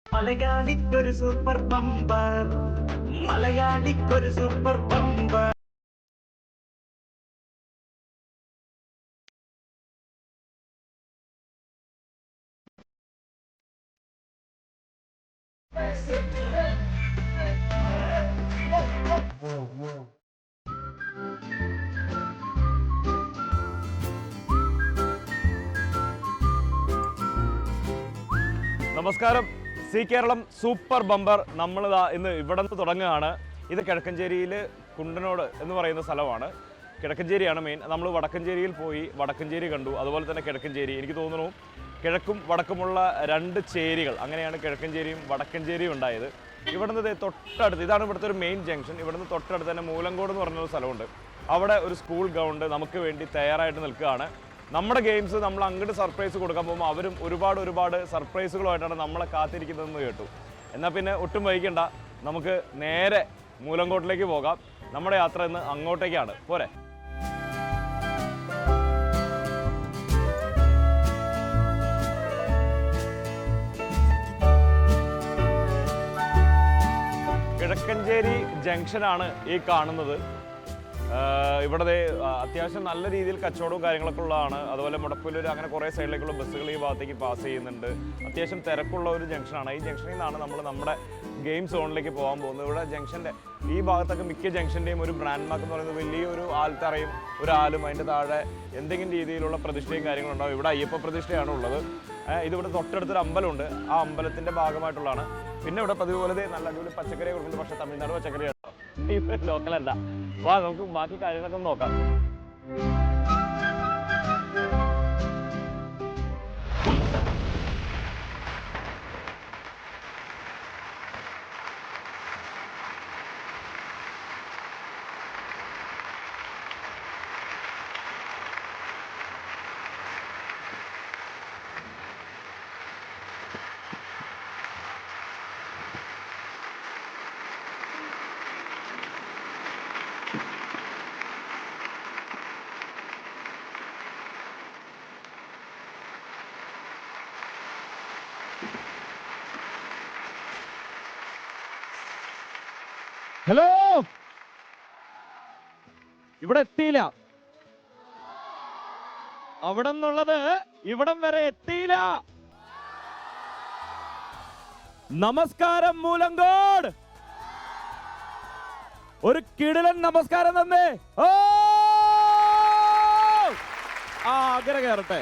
മലയാളിക്കൊരു super bumper, മലയാളിക്കൊരു super bumper. നമസ്കാരം. C Keralam super bumper നമ്മളിതാ ഇന്ന് ഇവിടെ നിന്ന് തുടങ്ങുകയാണ്. ഇത് കിഴക്കഞ്ചേരിയിൽ കുണ്ടനോട് എന്ന് പറയുന്ന സ്ഥലമാണ്. കിഴക്കഞ്ചേരിയാണ് മെയിൻ. നമ്മൾ വടക്കഞ്ചേരിയിൽ പോയി വടക്കഞ്ചേരി കണ്ടു, അതുപോലെ തന്നെ കിഴക്കഞ്ചേരി. എനിക്ക് തോന്നുന്നു കിഴക്കും വടക്കുമുള്ള രണ്ട് ചേരികൾ, അങ്ങനെയാണ് കിഴക്കഞ്ചേരിയും വടക്കഞ്ചേരിയും ഉണ്ടായത്. ഇവിടുന്ന് തൊട്ടടുത്ത്, ഇതാണ് ഇവിടുത്തെ ഒരു മെയിൻ ജംഗ്ഷൻ. ഇവിടുന്ന് തൊട്ടടുത്ത് തന്നെ മൂലങ്കോട് എന്ന് പറഞ്ഞൊരു സ്ഥലമുണ്ട്. അവിടെ ഒരു സ്കൂൾ ഗ്രൗണ്ട് നമുക്ക് വേണ്ടി തയ്യാറായിട്ട് നിൽക്കുകയാണ്. നമ്മുടെ ഗെയിംസ് നമ്മൾ അങ്ങോട്ട് സർപ്രൈസ് കൊടുക്കാൻ പോകുമ്പോൾ അവരും ഒരുപാട് സർപ്രൈസുകളുമായിട്ടാണ് നമ്മളെ കാത്തിരിക്കുന്നതെന്ന് കേട്ടു. എന്നാൽ പിന്നെ ഒട്ടും വൈകണ്ട, നമുക്ക് നേരെ മൂലങ്കോട്ടിലേക്ക് പോകാം. നമ്മുടെ യാത്ര ഇന്ന് അങ്ങോട്ടേക്കാണ്. പോരെ. കിഴക്കഞ്ചേരി ജംഗ്ഷനാണ് ഈ കാണുന്നത്. ഇവിടെ അത്യാവശ്യം നല്ല രീതിയിൽ കച്ചവടവും കാര്യങ്ങളൊക്കെ ഉള്ളതാണ്. അതുപോലെ മുടപ്പുലൂർ അങ്ങനെ കുറേ സൈഡിലേക്കുള്ള ബസ്സുകൾ ഈ ഭാഗത്തേക്ക് പാസ് ചെയ്യുന്നുണ്ട്. അത്യാവശ്യം തിരക്കുള്ള ഒരു ജംഗ്ഷനാണ്. ഈ ജംഗ്ഷനിൽ നിന്നാണ് നമ്മൾ നമ്മുടെ ഗെയിം സോണിലേക്ക് പോകാൻ പോകുന്നത്. ഇവിടെ ജംഗ്ഷൻ്റെ ഈ ഭാഗത്തൊക്കെ മിക്ക ജംഗ്ഷൻ്റെയും ഒരു ബ്രാൻഡ് മാർക്ക് എന്ന് പറയുന്നത് വലിയൊരു ആൽത്തറയും ഒരു ആലും അതിൻ്റെ താഴെ എന്തെങ്കിലും രീതിയിലുള്ള പ്രതിഷ്ഠയും കാര്യങ്ങളും ഉണ്ടാവും. ഇവിടെ അയ്യപ്പ പ്രതിഷ്ഠയാണ് ഉള്ളത്. ഇതിവിടെ തൊട്ടടുത്തൊരു അമ്പലമുണ്ട്. ആ അമ്പലത്തിൻ്റെ ഭാഗമായിട്ടുള്ളതാണ്. പിന്നെ ഇവിടെ പതിവ് പോലെ നല്ല അടിപൊളി പച്ചക്കറിയെ കൊടുക്കുന്നത്. പക്ഷേ തമിഴ്നാട് പച്ചക്കറിയാണ്, ലോക്കലല്ല. വാ നമുക്ക് ബാക്കി കാര്യങ്ങളൊക്കെ നോക്കാം. ഹലോ, ഇവിടെ എത്തിയില്ല. അവിടെ നിന്നുള്ളത് ഇവിടം വരെ എത്തിയില്ല. നമസ്കാരം മൂലങ്കോട്, ഒരു കിടിലൻ നമസ്കാരം തന്നെ. ഓ അങ്ങനെ കയറട്ടെ.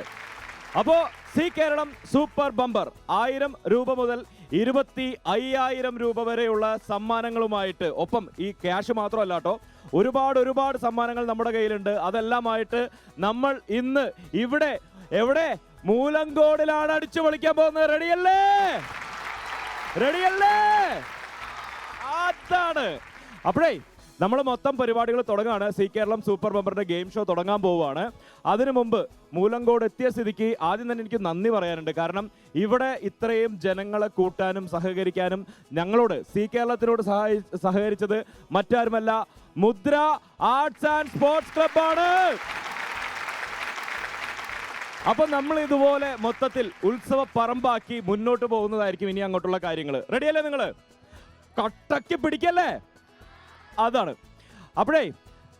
അപ്പോ സി കേരളം സൂപ്പർ ബമ്പർ 1000 രൂപ മുതൽ 25,000 രൂപ വരെയുള്ള സമ്മാനങ്ങളുമായിട്ട്, ഒപ്പം ഈ ക്യാഷ് മാത്രമല്ല കേട്ടോ, ഒരുപാട് സമ്മാനങ്ങൾ നമ്മുടെ കയ്യിലുണ്ട്. അതെല്ലാമായിട്ട് നമ്മൾ ഇന്ന് ഇവിടെ എവിടെ മൂലങ്കോടിലാണ് അടിച്ചു പൊളിക്കാൻ പോകുന്നത്. റെഡിയല്ലേ? അതാണ്. അപ്പോഴേ നമ്മൾ മൊത്തം പരിപാടികൾ തുടങ്ങുകയാണ്. സി കേരളം സൂപ്പർ ബമ്പറിന്റെ ഗെയിം ഷോ തുടങ്ങാൻ പോവുകയാണ്. അതിനു മുമ്പ് മൂലങ്കോട് എത്തിയ സ്ഥിതിക്ക് ആദ്യം തന്നെ എനിക്ക് നന്ദി പറയാനുണ്ട്. കാരണം ഇവിടെ ഇത്രയും ജനങ്ങളെ കൂട്ടാനും സഹകരിക്കാനും ഞങ്ങളോട് സി കേരളത്തിനോട് സഹകരിച്ചത് മറ്റാരുമല്ല, മുദ്ര ആർട്സ് ആൻഡ് സ്പോർട്സ് ക്ലബ്ബാണ്. അപ്പൊ നമ്മൾ ഇതുപോലെ മൊത്തത്തിൽ ഉത്സവ പറമ്പാക്കി മുന്നോട്ട് പോകുന്നതായിരിക്കും ഇനി അങ്ങോട്ടുള്ള കാര്യങ്ങൾ. റെഡിയല്ലേ? നിങ്ങള് കട്ടക്ക് പിടിക്കല്ലേ? അതാണ്. അപ്പോഴേ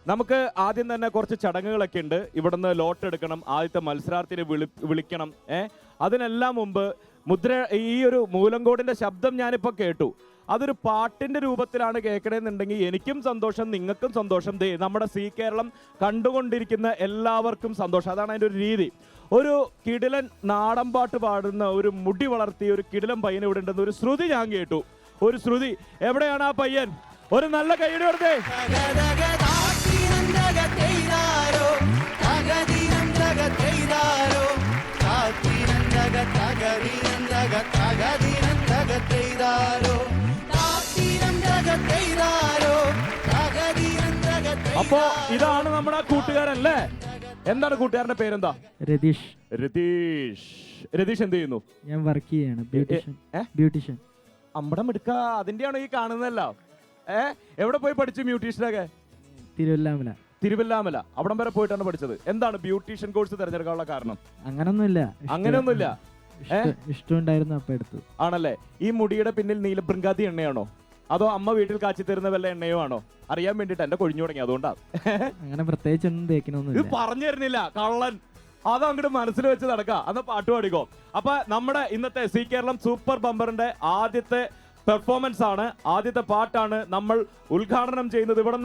നമുക്ക് ആദ്യം തന്നെ കുറച്ച് ചടങ്ങുകളൊക്കെ ഉണ്ട്. ഇവിടുന്ന് ലോട്ട് എടുക്കണം, ആദ്യത്തെ മത്സരാർത്ഥിനെ വിളിക്കണം. അതിനെല്ലാം മുമ്പ് മുദ്ര, ഈ ഒരു മൂലങ്കോടിന്റെ ശബ്ദം ഞാനിപ്പോൾ കേട്ടു. അതൊരു പാട്ടിന്റെ രൂപത്തിലാണ് കേൾക്കണമെന്നുണ്ടെങ്കിൽ എനിക്കും സന്തോഷം, നിങ്ങൾക്കും സന്തോഷം, നമ്മുടെ സി കേരളം കണ്ടുകൊണ്ടിരിക്കുന്ന എല്ലാവർക്കും സന്തോഷം. അതാണ് അതിൻ്റെ ഒരു രീതി. ഒരു കിടിലൻ നാടൻ പാട്ട് പാടുന്ന ഒരു മുടി വളർത്തിയ ഒരു കിടിലൻ പയ്യൻ ഇവിടെ ഉണ്ടെന്ന് ഒരു ശ്രുതി ഞാൻ കേട്ടു. ഒരു ശ്രുതി. എവിടെയാണ് ആ പയ്യൻ? ഒരു നല്ല കൈയ്യടി കൊടുത്തേ. അപ്പോ ഇതാണ് നമ്മുടെ കൂട്ടുകാരല്ലേ? എന്താണ് കൂട്ടുകാരന്റെ പേരെന്താ? രതീഷ്. രതീഷ് എന്ത് ചെയ്യുന്നു? ഞാൻ വർക്ക് ചെയ്യാണ്, ബ്യൂട്ടീഷ്യൻ. അമ്പടം എടുക്ക, അതിന്റെയാണോ ഈ കാണുന്നതല്ലോ? എവിടെ പോയി പഠിച്ചു ബ്യൂട്ടീഷ്യനൊക്കെ? തിരുവല്ലാമല അവിടം വരെ പോയിട്ടാണ് പഠിച്ചത്. എന്താണ് ബ്യൂട്ടീഷ്യൻ കോഴ്സ് തിരഞ്ഞെടുക്കാനുള്ള കാരണം? അങ്ങനൊന്നുമില്ല, അങ്ങനെയൊന്നുമില്ല, ഇഷ്ടമുണ്ടായിരുന്നു അപ്പൊ എടുത്തു. ആണല്ലേ? ഈ മുടിയുടെ പിന്നിൽ നീലബൃങ്കാതി എണ്ണയാണോ അതോ അമ്മ വീട്ടിൽ കാച്ചി തരുന്ന വല്ല എണ്ണയോ ആണോ? അറിയാൻ വേണ്ടിട്ട് എന്റെ കൊഴിഞ്ഞു തുടങ്ങി, അതുകൊണ്ടാണ്. അങ്ങനെ പ്രത്യേകിച്ച് ഒന്നും ഇത് തേക്കണമെന്നില്ല. പറഞ്ഞു തരുന്നില്ല കള്ളൻ, അത് അങ്ങോട്ട് മനസ്സിൽ വെച്ച് നടക്കാം. അന്ന് പാട്ട് പാടിക്കോ. അപ്പൊ നമ്മുടെ ഇന്നത്തെ സി കേരളം സൂപ്പർ ബമ്പറിന്റെ ആദ്യത്തെ പെർഫോമൻസ് ആണ്, ആദ്യത്തെ പാട്ടാണ് നമ്മൾ ഉദ്ഘാടനം ചെയ്യുന്നത്. ഇവിടെ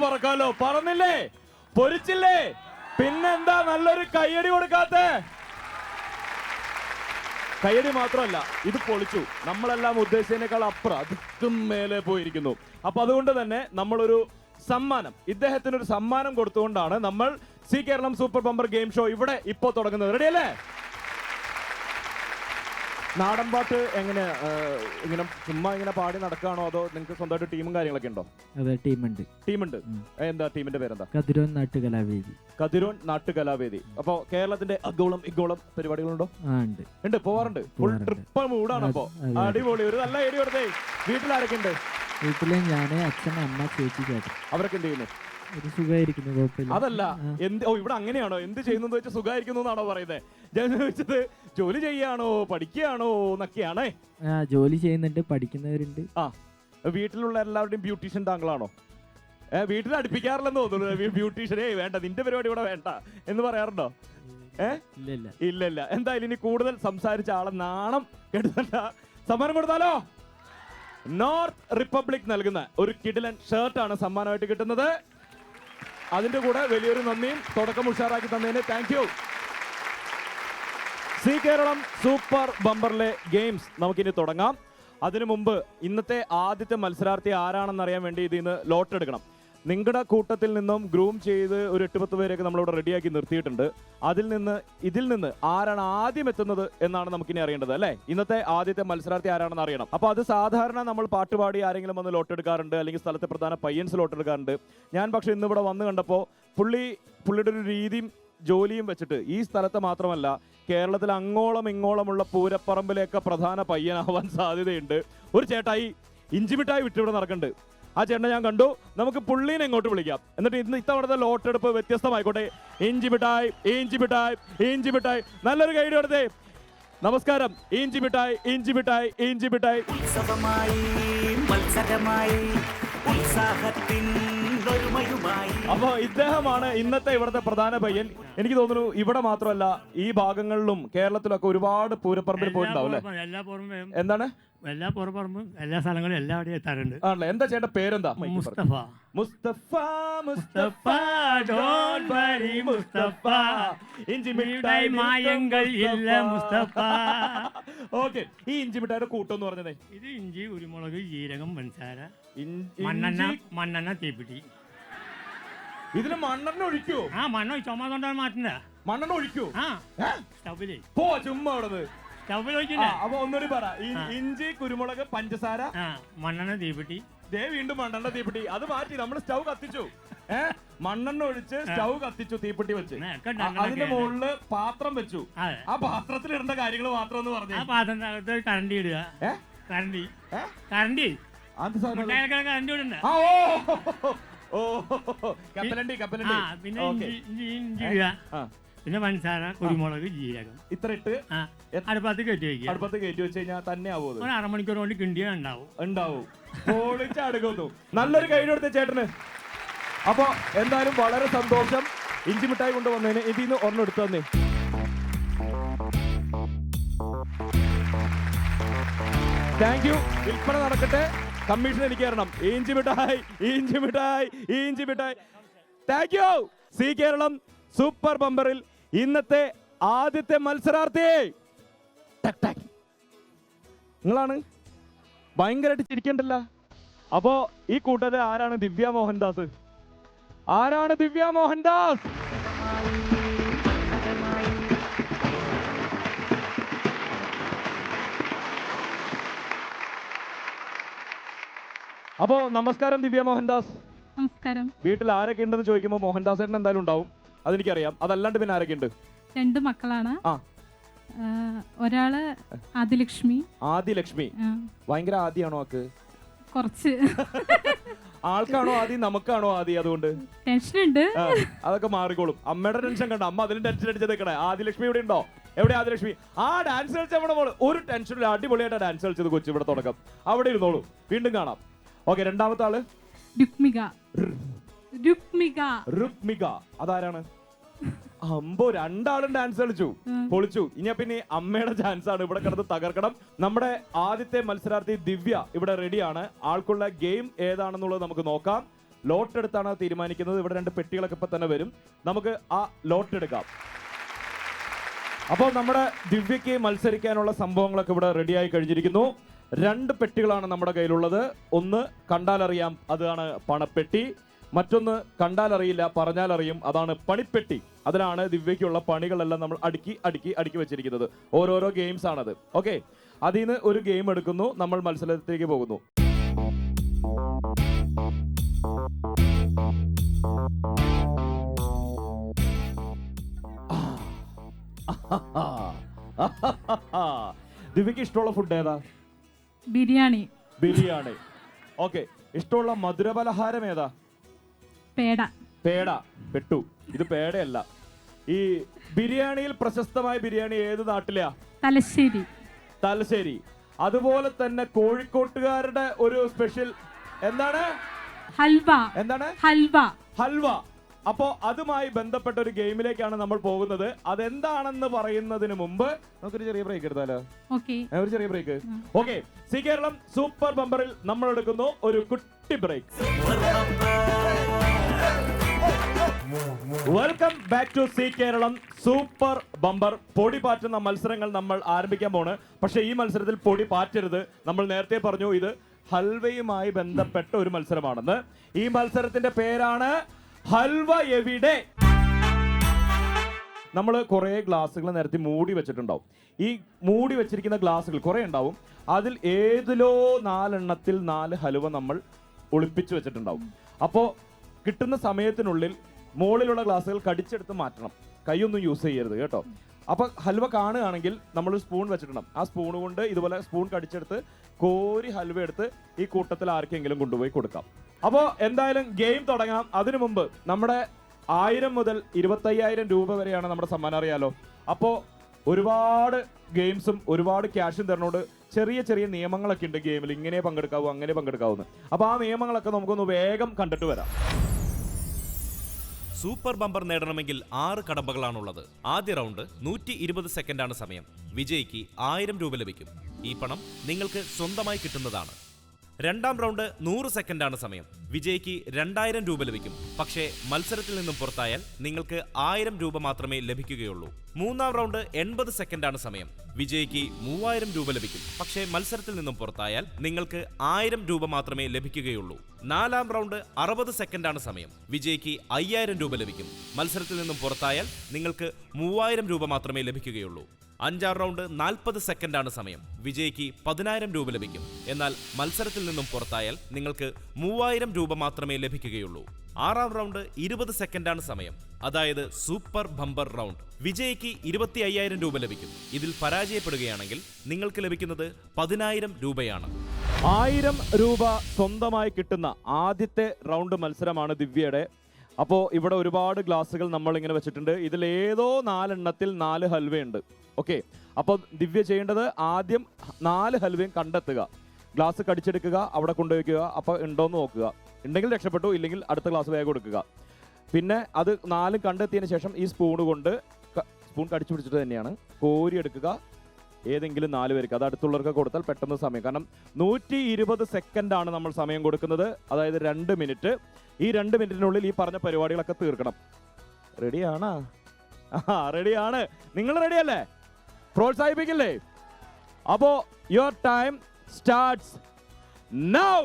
പറക്കാലോ, പറന്നില്ലേ, പൊരിച്ചില്ലേ, പിന്നെന്താ നല്ലൊരു കയ്യടി കൊടുക്കാത്ത? കയ്യടി മാത്രമല്ല, ഇത് പൊളിച്ചു. നമ്മളെല്ലാം ഉദ്ദേശിച്ചതിനേക്കാൾ അപ്പുറം അതിക്കും മേലെ പോയിരിക്കുന്നു. അപ്പൊ അതുകൊണ്ട് തന്നെ നമ്മളൊരു സമ്മാനം, ഇദ്ദേഹത്തിനൊരു സമ്മാനം കൊടുത്തുകൊണ്ടാണ് നമ്മൾ Zee Keralam super bumper game show ഇവിടെ ഇപ്പോ തുടങ്ങുന്നത്. റെഡിയല്ലേ? നാടൻ പാട്ട് എങ്ങനെ ഇങ്ങനെ ചുമ്മാ ഇങ്ങനെ പാടി നടക്കുകയാണോ അതോ നിങ്ങൾക്ക് സ്വന്തമായിട്ട് ടീമും കാര്യങ്ങളൊക്കെ ഉണ്ടോ? അതെ, ടീമുണ്ട്. ടീമുണ്ട്. എന്താ ടീമിന്റെ പേരെന്താ? കതിരോൻ നാട്ടുകലാവേദി. കതിരോൻ നാട്ടുകലാവേദി. അപ്പൊ കേരളത്തിന്റെ അഗോളം ഇഗോളം പരിപാടികളുണ്ടോ? ഉണ്ട്, പോവാറുണ്ട്. ഫുൾ ട്രിപ്പ് മൂടാണ്. അപ്പൊ അടിപൊളി. ഒരു നല്ല ഐഡിയ കൊടുത്തേ. വീട്ടിലാരൊക്കെ ഉണ്ട്? വീട്ടിലെ ഞാന്, അച്ഛൻ, അമ്മ, ചേച്ചി, ചേട്ടൻ. അവരൊക്കെ എന്ത് ചെയ്യുന്നു? ഒരു സുഖമായിരിക്കുന്നു, കുഴപ്പമില്ല. അതല്ല, ഇവിടെ അങ്ങനെയാണോ? എന്ത് ചെയ്യുന്നു വെച്ചാൽ സുഖമായിരിക്കുന്നു എന്നാണോ പറയുന്നത്? ഞാൻ ചോദിച്ചത് ജോലി ചെയ്യാണോ പഠിക്കുകയാണോ എന്നൊക്കെയാണേ. ജോലി ചെയ്യുന്നുണ്ട്, പഠിക്കുന്നവരുണ്ട്. വീട്ടിലുള്ള എല്ലാവരുടെയും ബ്യൂട്ടീഷ്യൻ താങ്കളാണോ? വീട്ടിൽ അടുപ്പിക്കാറില്ലെന്ന് തോന്നുന്നു ബ്യൂട്ടീഷ്യനെ. വേണ്ട, നിന്റെ പരിപാടി ഇവിടെ വേണ്ട എന്ന് പറയാറുണ്ടോ? ഇല്ല. എന്തായാലും ഇനി കൂടുതൽ സംസാരിച്ച ആളെ നാണം കെടുത്തണ്ട. സമ്മാനം കൊടുത്താലോ? നോർത്ത് റിപ്പബ്ലിക് നൽകുന്ന ഒരു കിടിലൻ ഷർട്ടാണ് സമ്മാനമായിട്ട് കിട്ടുന്നത്. അതിന്റെ കൂടെ വലിയൊരു നന്ദിയും തുടക്കം ഉഷാറാക്കി തന്നതിന് thank you. C Keralam super ബമ്പറിലെ ഗെയിംസ് നമുക്കിനി തുടങ്ങാം. അതിനു മുമ്പ് ഇന്നത്തെ ആദ്യത്തെ മത്സരാർത്ഥി ആരാണെന്ന് അറിയാൻ വേണ്ടി ഇതിൽ നിന്ന് ലോട്ട് എടുക്കണം. നിങ്ങളുടെ കൂട്ടത്തിൽ നിന്നും ഗ്രൂം ചെയ്ത് ഒരു 8-10 പേരെയൊക്കെ നമ്മളിവിടെ റെഡിയാക്കി നിർത്തിയിട്ടുണ്ട്. ഇതിൽ നിന്ന് ആരാണ് ആദ്യം എത്തുന്നത് എന്നാണ് നമുക്കിനി അറിയേണ്ടത് അല്ലേ? ഇന്നത്തെ ആദ്യത്തെ മത്സരാർത്ഥി ആരാണെന്ന് അറിയണം. അപ്പോൾ അത് സാധാരണ നമ്മൾ പാട്ടുപാടി ആരെങ്കിലും വന്ന് ലോട്ട് എടുക്കാറുണ്ട്, അല്ലെങ്കിൽ സ്ഥലത്തെ പ്രധാന പയ്യൻസ് ലോട്ട് എടുക്കാറുണ്ട്. ഞാൻ പക്ഷേ ഇന്നിവിടെ വന്ന് കണ്ടപ്പോൾ പുള്ളിയുടെ ഒരു രീതിയും ജോലിയും വെച്ചിട്ട് ഈ സ്ഥലത്ത് മാത്രമല്ല കേരളത്തിൽ അങ്ങോളം ഇങ്ങോളമുള്ള പൂരപ്പറമ്പിലേക്ക് പ്രധാന പയ്യനാവാൻ സാധ്യതയുണ്ട്. ഒരു ചേട്ടായി ഇഞ്ചിമിഠായി വിട്ടിവിടെ നടക്കുന്നുണ്ട്. ആ ചേട്ടനെ ഞാൻ കണ്ടു. നമുക്ക് പുള്ളീനെ ഇങ്ങോട്ട് വിളിക്കാം. എന്നിട്ട് ഇത്തവണത്തെ ലോട്ടെടുപ്പ് വ്യത്യസ്തമായിക്കോട്ടെ. ഇഞ്ചി മിഠായി. നല്ലൊരു ഗൈഡ് കൊടുത്തേ. നമസ്കാരം. ഇഞ്ചി മിഠായി. അപ്പൊ ഇദ്ദേഹമാണ് ഇന്നത്തെ ഇവിടുത്തെ പ്രധാന പയ്യൻ. എനിക്ക് തോന്നുന്നു ഇവിടെ മാത്രമല്ല ഈ ഭാഗങ്ങളിലും കേരളത്തിലൊക്കെ ഒരുപാട് പൂരപ്പറമ്പിൽ പോയിട്ടുണ്ടാവും അല്ലേ? എന്താണ്? എല്ലാ പുറപ്പുറമ്പും എല്ലാ സ്ഥലങ്ങളും എല്ലാവരും എത്താറുണ്ട്. ആണല്ലേ? എന്താ ചേട്ടൻ പേരെന്താ? മുസ്തഫ ഡോണ്ട് വറി മുസ്തഫ, ഇഞ്ചി മിഠായി മായങ്ങൾ ഇല്ല മുസ്തഫ. ഓക്കെ, ഈ ഇഞ്ചി മിഠായിയുടെ കൂട്ടം എന്ന് പറഞ്ഞതേ? ഇത് ഇഞ്ചി, കുരുമുളക്, ജീരകം, പഞ്ചസാര, മണ്ണെണ്ണ, തീപ്പിട്ടി. ഇതിന് മണ്ണെണ്ണ ഒഴിക്കോ? മണ്ണ ചുമന്നുകൊണ്ടാണ് മാറ്റുന്ന. മണ്ണെണ്ണ ഒഴിക്കോ? സ്റ്റൗവില് പോ ചുമ്മാ അവിടെ. അപ്പൊ ഒന്നുകൂടി പറ. ഇഞ്ചി, കുരുമുളക്, പഞ്ചസാര, മണ്ണെണ്ണ, തീപ്പിട്ടി. വീണ്ടും മണ്ണെണ്ണ, തീപ്പിട്ടി. അത് മാറ്റി നമ്മൾ സ്റ്റൗ കത്തിച്ചു. മണ്ണെണ്ണ ഒഴിച്ച് സ്റ്റൗ കത്തിച്ചു, തീപ്പിട്ടി വെച്ച് അതിന്റെ മുകളില് പാത്രം വെച്ചു. ആ പാത്രത്തിൽ ഇടേണ്ട കാര്യങ്ങൾ മാത്രം ഒന്ന് പറഞ്ഞു. ആ പാത്രത്തിനകത്ത് കരണ്ടി ഇടുക. കരണ്ടി കരണ്ടി ഇടണ്ട. പിന്നെ ഇഞ്ചി ഇടുക. പിന്നെ പഞ്ചസാര, കുരുമുളക്, ജീരകം ഇത്ര ഇട്ട് അടുപ്പത്ത് കയറ്റി വയ്ക്കുക. അടുപ്പത്ത് കയറ്റി വെച്ച് കഴിഞ്ഞാൽ തന്നെ ആവും. ഒരു അരമണിക്കൂർ കൊണ്ട് കിണ്ടിയ ഉണ്ടാവും. പൊളിച്ചടുക്കുന്നു. നല്ലൊരു കൈ കൊടുത്ത ചേട്ടന്. അപ്പൊ എന്തായാലും വളരെ സന്തോഷം ഇഞ്ചി മിഠായി കൊണ്ടുവന്നതിന്. ഇതിന്ന് ഒരെണ്ണം എടുത്തു തന്നെ. Thank you. വിൽപ്പന നടക്കട്ടെ. കമ്മീഷൻ എനിക്ക് തരണം. ഇഞ്ചി മിഠായി. Thank you. C Keralam super ബമ്പറിൽ ഇന്നത്തെ ആദ്യത്തെ മത്സരാർത്ഥി നിങ്ങളാണ്. ഭയങ്കരമായിട്ട് ചിരിക്കണ്ടല്ല. അപ്പോ ഈ കൂട്ടത്തിൽ ആരാണ് ദിവ്യ മോഹൻദാസ്? അപ്പോ നമസ്കാരം ദിവ്യ മോഹൻദാസ്. നമസ്കാരം. വീട്ടിൽ ആരൊക്കെ ഉണ്ടെന്ന് ചോദിക്കുമ്പോൾ മോഹൻദാസ് ചേട്ടൻ എന്തായാലും ഉണ്ടാവും, അതെനിക്കറിയാം. അതല്ലാണ്ട് പിന്നെ ആരൊക്കെ ഉണ്ട്? 2 മക്കളാണ്. ഒരാള് ആദിലക്ഷ്മി. ഭയങ്കര ആദിയാണോ? ആക്ക് കുറച്ച്. ആൾക്കാണോ ആദി നമുക്കാണോ ആദി? അതുകൊണ്ട് ടെൻഷൻ ഉണ്ട്. അതൊക്കെ മാറിക്കോളും. അമ്മയുടെ ടെൻഷൻ കണ്ട അമ്മ അതിലും ടെൻഷൻ അടിച്ച് നിൽക്കണേ. ആദിലക്ഷ്മി ഇവിടെ ഉണ്ടോ? എവിടെ ആദിലക്ഷ്മി? ഡാൻസ് കളിച്ച നമ്മുടെ മോള്. ഒരു ടെൻഷനില്ല, അടിപൊളിയായിട്ട് ഡാൻസ് കളിച്ചത് കൊച്ചു. ഇവിടെ തുടക്കം. അവിടെ ഇരുന്നോളൂ, വീണ്ടും കാണാം. ഓക്കെ, രണ്ടാമത്തെ ആള് രുക്മിക. അതാരാണ്? അമ്പോ, 2 ആളും ഡാൻസ് കളിച്ചു, പൊളിച്ചു. ഇനി പിന്നെ അമ്മയുടെ ചാൻസ് ആണ്. ഇവിടെ കിടന്ന് തകർക്കണം. നമ്മുടെ ആദ്യത്തെ മത്സരാർത്ഥി ദിവ്യ ഇവിടെ റെഡിയാണ്. ആൾക്കുള്ള ഗെയിം ഏതാണെന്നുള്ളത് നമുക്ക് നോക്കാം. ലോട്ട് എടുത്താണ് തീരുമാനിക്കുന്നത്. ഇവിടെ 2 പെട്ടികളൊക്കെ ഇപ്പൊ തന്നെ വരും. നമുക്ക് ആ ലോട്ട് എടുക്കാം. അപ്പോൾ നമ്മുടെ ദിവ്യക്ക് മത്സരിക്കാനുള്ള സംഭവങ്ങളൊക്കെ ഇവിടെ റെഡിയായി കഴിഞ്ഞിരിക്കുന്നു. 2 പെട്ടികളാണ് നമ്മുടെ കയ്യിലുള്ളത്. ഒന്ന് കണ്ടാലറിയാം, അതാണ് പണപ്പെട്ടി. മറ്റൊന്ന് കണ്ടാലറിയില്ല, പറഞ്ഞാലറിയും, അതാണ് പണിപ്പെട്ടി. അതിലാണ് ദിവ്യയ്ക്കുള്ള പണികളെല്ലാം നമ്മൾ അടുക്കി വെച്ചിരിക്കുന്നത്. ഓരോരോ ഗെയിംസ് ആണത്. ഓക്കെ, അതിൽ നിന്ന് ഒരു ഗെയിം എടുക്കുന്നു, നമ്മൾ മത്സരത്തിലേക്ക് പോകുന്നു. ദിവ്യക്ക് ഇഷ്ടമുള്ള ഫുഡ് ഏതാ? ബിരിയാണി. ബിരിയാണി. ഓക്കെ. ഇഷ്ടമുള്ള മധുരപലഹാരം ഏതാ? പേട. പേട. പെട്ടു. ഇത് പേടയല്ല. ഈ ബിരിയാണിയിൽ പ്രശസ്തമായ ബിരിയാണി ഏത് നാട്ടിലെയാ? തലശ്ശേരി. തലശ്ശേരി. അതുപോലെ തന്നെ കോഴിക്കോട്ടുകാരുടെ ഒരു സ്പെഷ്യൽ എന്താണ്? ഹൽവ. എന്താണ്? ഹൽവ. ഹൽവ. അപ്പോ അതുമായി ബന്ധപ്പെട്ട ഒരു ഗെയിമിലേക്കാണ് നമ്മൾ പോകുന്നത്. അതെന്താണെന്ന് പറയുന്നതിന് മുമ്പ് നമുക്കൊരു ചെറിയ ബ്രേക്ക് എടുത്താലോ? ഒരു ചെറിയ break. Okay. C Keralam super ബമ്പറിൽ നമ്മൾ എടുക്കുന്നു ഒരു കുട്ടി break. Welcome back to C Keralam super bumper. പൊടി പാറ്റുന്ന മത്സരങ്ങൾ നമ്മൾ ആരംഭിക്കാൻ പോണ്. പക്ഷെ ഈ മത്സരത്തിൽ പൊടി പാറ്റരുത്. നമ്മൾ നേരത്തെ പറഞ്ഞു ഇത് ഹൽവയുമായി ബന്ധപ്പെട്ട ഒരു മത്സരമാണെന്ന്. ഈ മത്സരത്തിന്റെ പേരാണ് ഹൽവ എവിടെ. നമ്മൾ കുറേ ഗ്ലാസ്സുകൾ നേരത്തെ മൂടി വെച്ചിട്ടുണ്ടാവും. ഈ മൂടി വെച്ചിരിക്കുന്ന ഗ്ലാസ്സുകൾ കുറേ ഉണ്ടാവും. അതിൽ ഏതിലോ 4 എണ്ണത്തിൽ 4 ഹലുവ നമ്മൾ ഒളിപ്പിച്ചു വെച്ചിട്ടുണ്ടാവും. അപ്പോൾ കിട്ടുന്ന സമയത്തിനുള്ളിൽ മുകളിലുള്ള ഗ്ലാസ്സുകൾ കടിച്ചെടുത്ത് മാറ്റണം. കൈയൊന്നും യൂസ് ചെയ്യരുത് കേട്ടോ. അപ്പോൾ ഹൽവ കാണുകയാണെങ്കിൽ നമ്മൾ സ്പൂൺ വെച്ചിട്ടുണ്ടാവും. ആ സ്പൂൺ കൊണ്ട് ഇതുപോലെ സ്പൂൺ കടിച്ചെടുത്ത് കോരി ഹൽവ എടുത്ത് ഈ കൂട്ടത്തിൽ ആർക്കെങ്കിലും കൊണ്ടുപോയി കൊടുക്കാം. അപ്പോൾ എന്തായാലും ഗെയിം തുടങ്ങാം. അതിനു മുമ്പ് നമ്മുടെ 1000 മുതൽ 25,000 രൂപ വരെയാണ് നമ്മുടെ സമ്മാനം, അറിയാലോ. അപ്പോൾ ഒരുപാട് ഗെയിംസും ഒരുപാട് ക്യാഷും തരുന്നോണ്ട് ചെറിയ ചെറിയ നിയമങ്ങളൊക്കെ ഉണ്ട് ഗെയിമിൽ. ഇങ്ങനെ പങ്കെടുക്കാവൂ, അങ്ങനെ പങ്കെടുക്കാവൂന്ന്. അപ്പോൾ ആ നിയമങ്ങളൊക്കെ നമുക്കൊന്ന് വേഗം കണ്ടിട്ട് വരാം. സൂപ്പർ ബമ്പർ നേടണമെങ്കിൽ 6 കടമ്പകളാണുള്ളത്. ആദ്യ റൗണ്ട് 120 സെക്കൻഡാണ് സമയം. വിജയിക്ക് 1000 രൂപ ലഭിക്കും. ഈ പണം നിങ്ങൾക്ക് സ്വന്തമായി കിട്ടുന്നതാണ്. രണ്ടാം റൗണ്ട് 100 സെക്കൻഡാണ് സമയം. വിജയിക്ക് 2000 രൂപ ലഭിക്കും. പക്ഷേ മത്സരത്തിൽ നിന്നും പുറത്തായാൽ നിങ്ങൾക്ക് 1000 രൂപ മാത്രമേ ലഭിക്കുകയുള്ളൂ. മൂന്നാം റൗണ്ട് 80 സെക്കൻഡാണ് സമയം. വിജയിക്ക് 3000 രൂപ ലഭിക്കും. പക്ഷേ മത്സരത്തിൽ നിന്നും പുറത്തായാൽ നിങ്ങൾക്ക് 1000 രൂപ മാത്രമേ ലഭിക്കുകയുള്ളൂ. നാലാം റൗണ്ട് 60 സെക്കൻഡാണ് സമയം. വിജയിക്ക് 5000 രൂപ ലഭിക്കും. മത്സരത്തിൽ നിന്നും പുറത്തായാൽ നിങ്ങൾക്ക് 3000 രൂപ മാത്രമേ ലഭിക്കുകയുള്ളൂ. അഞ്ചാം റൗണ്ട് 40 സെക്കൻഡാണ് സമയം. വിജയിക്ക് 10000 രൂപ ലഭിക്കും. എന്നാൽ മത്സരത്തിൽ നിന്നും പുറത്തായാൽ നിങ്ങൾക്ക് 3000 രൂപ മാത്രമേ ലഭിക്കുകയുള്ളൂ. ആറാം റൗണ്ട് 20 സെക്കൻഡാണ് സമയം. അതായത് സൂപ്പർ ബമ്പർ റൗണ്ട്. വിജയിക്ക് 25,000 രൂപ ലഭിക്കും. ഇതിൽ പരാജയപ്പെടുകയാണെങ്കിൽ നിങ്ങൾക്ക് ലഭിക്കുന്നത് 10,000 രൂപയാണ്. 1000 രൂപ സ്വന്തമായി കിട്ടുന്ന ആദ്യത്തെ റൗണ്ട് മത്സരമാണ് ദിവ്യയുടെ. അപ്പോൾ ഇവിടെ ഒരുപാട് ഗ്ലാസ്സുകൾ നമ്മളിങ്ങനെ വെച്ചിട്ടുണ്ട്. ഇതിലേതോ 4 എണ്ണത്തിൽ 4 ഹൽവയുണ്ട്. ഓക്കെ. അപ്പോൾ ദിവ്യ ചെയ്യേണ്ടത് ആദ്യം 4 ഹൽവയും കണ്ടെത്തുക. ഗ്ലാസ് കടിച്ചെടുക്കുക, അവിടെ കൊണ്ടുവയ്ക്കുക. അപ്പോൾ ഉണ്ടോയെന്ന് നോക്കുക. ഉണ്ടെങ്കിൽ രക്ഷപ്പെട്ടു, ഇല്ലെങ്കിൽ അടുത്ത ഗ്ലാസ് വേഗം കൊടുക്കുക. പിന്നെ അത് 4 കണ്ടെത്തിയതിന് ശേഷം ഈ സ്പൂൺ കൊണ്ട് സ്പൂൺ കടിച്ചു പിടിച്ചിട്ട് തന്നെയാണ് കോരി എടുക്കുക. ഏതെങ്കിലും 4 പേർക്ക്, അത് അടുത്തുള്ളവർക്ക് കൊടുത്താൽ പെട്ടെന്ന് സമയം. കാരണം 120 സെക്കൻഡാണ് നമ്മൾ സമയം കൊടുക്കുന്നത്. അതായത് 2 മിനിറ്റ്. ഈ 2 മിനിറ്റിനുള്ളിൽ ഈ പറഞ്ഞ പരിപാടികളൊക്കെ തീർക്കണം. റെഡിയാണോ? റെഡിയാണ്. നിങ്ങൾ റെഡിയല്ലേ? പ്രോത്സാഹിപ്പിക്കില്ലേ? അപ്പോ യുവർ ടൈം സ്റ്റാർട്ട്സ് നൗ.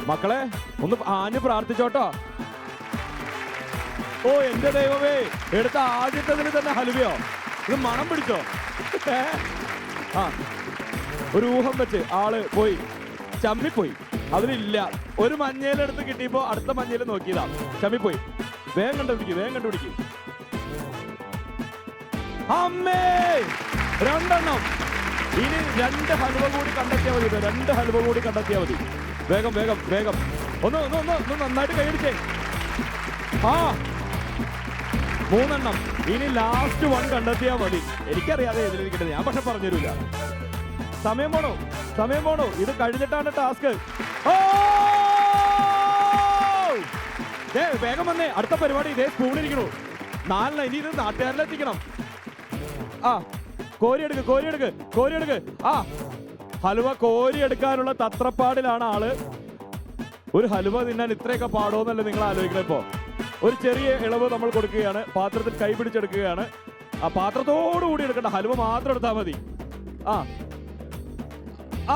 മക്കളെ ഒന്ന് ആഞ്ഞ് പ്രാർത്ഥിച്ചോട്ടോ. ഓ എന്റെ ദൈവമേ, എടുത്ത ആദ്യത്തതിന് തന്നെ ഹൽവയോ? ഇത് മണം പിടിച്ചോ? ആ ഒരു ഊഹം വെച്ച് ആള് പോയി ചമ്മിപ്പോയി. അതിലില്ല. ഒരു മഞ്ഞയിലെടുത്ത് കിട്ടിയപ്പോ അടുത്ത മഞ്ഞയിൽ നോക്കിയതാ, ചമ്മിപ്പോയി. വേഗം കണ്ടുപിടിക്കും, വേഗം കണ്ടുപിടിക്കും. അമ്മേ, 2 എണ്ണം. ഇനി 2 ഹൽവ കൂടി കണ്ടെത്തിയാൽ മതി. 2 ഹൽവ കൂടി കണ്ടെത്തിയാൽ മതി. വേഗം വേഗം വേഗം. ഒന്ന് നന്നായിട്ട് കൈയടിച്ചേ. ആ 3 എണ്ണം. ഇനി ലാസ്റ്റ് 1 കണ്ടെത്തിയാൽ മതി. എനിക്കറിയാതെ എതിരിക്കുന്നത്, ഞാൻ പക്ഷെ പറഞ്ഞുതരില്ല. സമയം പോണോ? ഇത് കഴിഞ്ഞിട്ടാണ് ടാസ്ക്. വേഗം വന്നേ, അടുത്ത പരിപാടി. ഇതേ സ്പൂണിരിക്കണു. 4 ഇനി ഇത് നാട്ടുകാരിലെത്തിക്കണം. ആ കോരിയെടുക്ക്. ആ ഹലുവ കോരിയെടുക്കാനുള്ള തത്രപ്പാടിലാണ് ആള്. ഒരു ഹലുവ തിന്നാൻ ഇത്രയൊക്കെ പാടോന്നല്ലേ നിങ്ങൾ ആലോചിക്കണം. ഇപ്പോ ഒരു ചെറിയ ഇളവ് നമ്മൾ കൊടുക്കുകയാണ്. പാത്രത്തിൽ കൈ പിടിച്ചെടുക്കുകയാണ്. ആ പാത്രത്തോടു കൂടി എടുക്കണ്ട, ഹലുവ മാത്രം എടുത്താൽ മതി.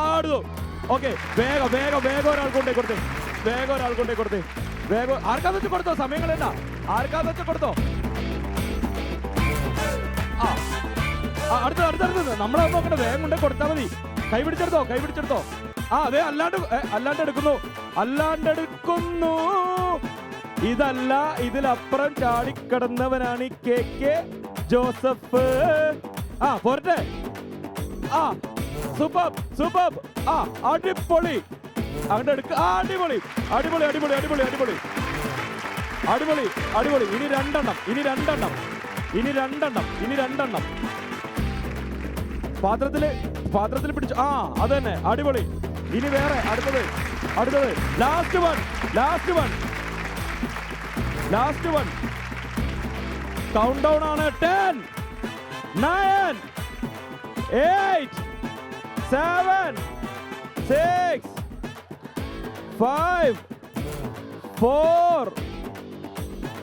ആടുന്നു. ഓക്കെ. വേഗം ഒരാൾ കൊണ്ടേ കൊടുത്തേ. വേഗം ആർക്കാന്ന് വെച്ച് കൊടുത്തോ. സമയങ്ങളല്ല, ആർക്കാന്ന് വെച്ച് കൊടുത്തോ. അടുത്തത് നമ്മളെ നോക്കണ്ട, വേഗം കൊണ്ട് കൊടുത്താൽ മതി. കൈ പിടിച്ചെടുത്തോ. ആ അതെ, അല്ലാണ്ട് എടുക്കുന്നു. ഇതല്ല, ഇതിലപ്പുറം ചാടിക്കടന്നവനാണ് ഈ KK ജോസഫ്. ആ പോരട്ടെ. ആ സൂപ്പർ. ആ അടിപൊളി. അങ്ങോട്ട് എടുക്ക. അടിപൊളി. ഇനി രണ്ടെണ്ണം. പാത്രത്തിൽ പിടിച്ചു. ആ അത് തന്നെ, അടിപൊളി. ഇനി വേറെ അടുത്തത്. Last one. കൗണ്ട് ഡൗൺ ആണ്. 10 9 8 7 6 5 4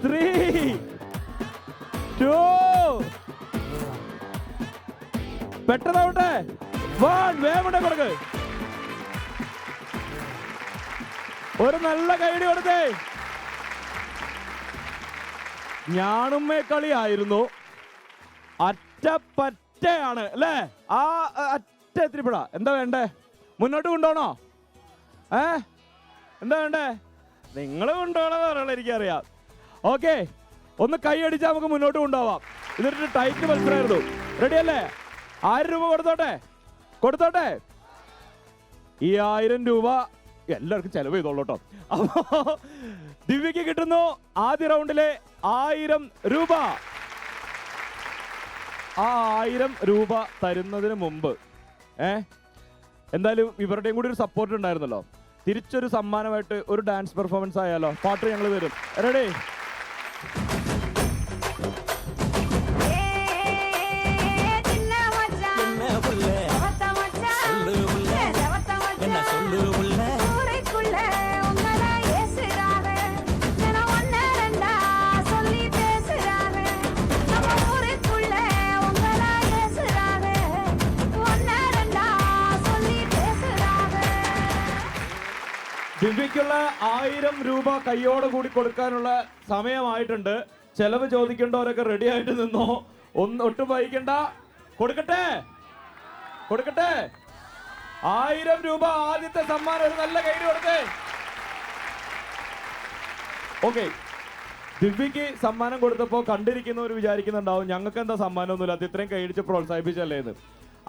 3 2 പെട്ടെന്നാവട്ടെ. 1 വേഗം കൊടുക്ക്. ഒരു നല്ല കൈഡി കൊടുത്തേ. ഞാനുമ്മേ കളിയായിരുന്നു. അറ്റപ്പറ്റയാണ് അല്ലേ? ആ അറ്റ എത്തിരിപ്പെടാ. എന്താ വേണ്ടേ? മുന്നോട്ട് കൊണ്ടുപോകണോ? എന്താ വേണ്ടേ? നിങ്ങൾ കൊണ്ടുപോകണമെന്ന് പറയണ എനിക്കറിയാം. ഓക്കെ, ഒന്ന് കൈ അടിച്ചാൽ നമുക്ക് മുന്നോട്ട് കൊണ്ടുപോവാം. ഇതൊരു ടൈറ്റ് മത്സരമായിരുന്നു. റെഡി അല്ലേ? 1000 രൂപ കൊടുത്തോട്ടെ. ഈ 1000 രൂപ എല്ലാവർക്കും ചെലവ് ചെയ്തോളൂ കേട്ടോ. അപ്പോ ദിവ്യക്ക് കിട്ടുന്നു ആദ്യ റൗണ്ടിലെ 1000 രൂപ. ആ 1000 രൂപ തരുന്നതിന് മുമ്പ് എന്തായാലും ഇവരുടെയും കൂടി ഒരു സപ്പോർട്ട് ഉണ്ടായിരുന്നല്ലോ. തിരിച്ചൊരു സമ്മാനമായിട്ട് ഒരു ഡാൻസ് പെർഫോമൻസ് ആയാലോ? പാട്ട് ഞങ്ങൾ തരും. റെഡി? ദിവ്യക്കുള്ള 1000 രൂപ കയ്യോട് കൂടി കൊടുക്കാനുള്ള സമയമായിട്ടുണ്ട്. ചെലവ് ചോദിക്കേണ്ടവരൊക്കെ റെഡി ആയിട്ട് നിന്നോ. ഒട്ടും വൈകണ്ട. കൊടുക്കട്ടെ. 1000 രൂപ ആദ്യത്തെ സമ്മാനം. ഒരു നല്ല കൈ കൊടുത്തേ. ഓക്കെ, ദിവ്യക്ക് സമ്മാനം കൊടുത്തപ്പോ കണ്ടിരിക്കുന്നവർ വിചാരിക്കുന്നുണ്ടാവും ഞങ്ങൾക്ക് എന്താ സമ്മാനമൊന്നുമില്ല, അത് ഇത്രയും കൈയടിച്ച് പ്രോത്സാഹിപ്പിച്ചല്ലേ എന്ന്.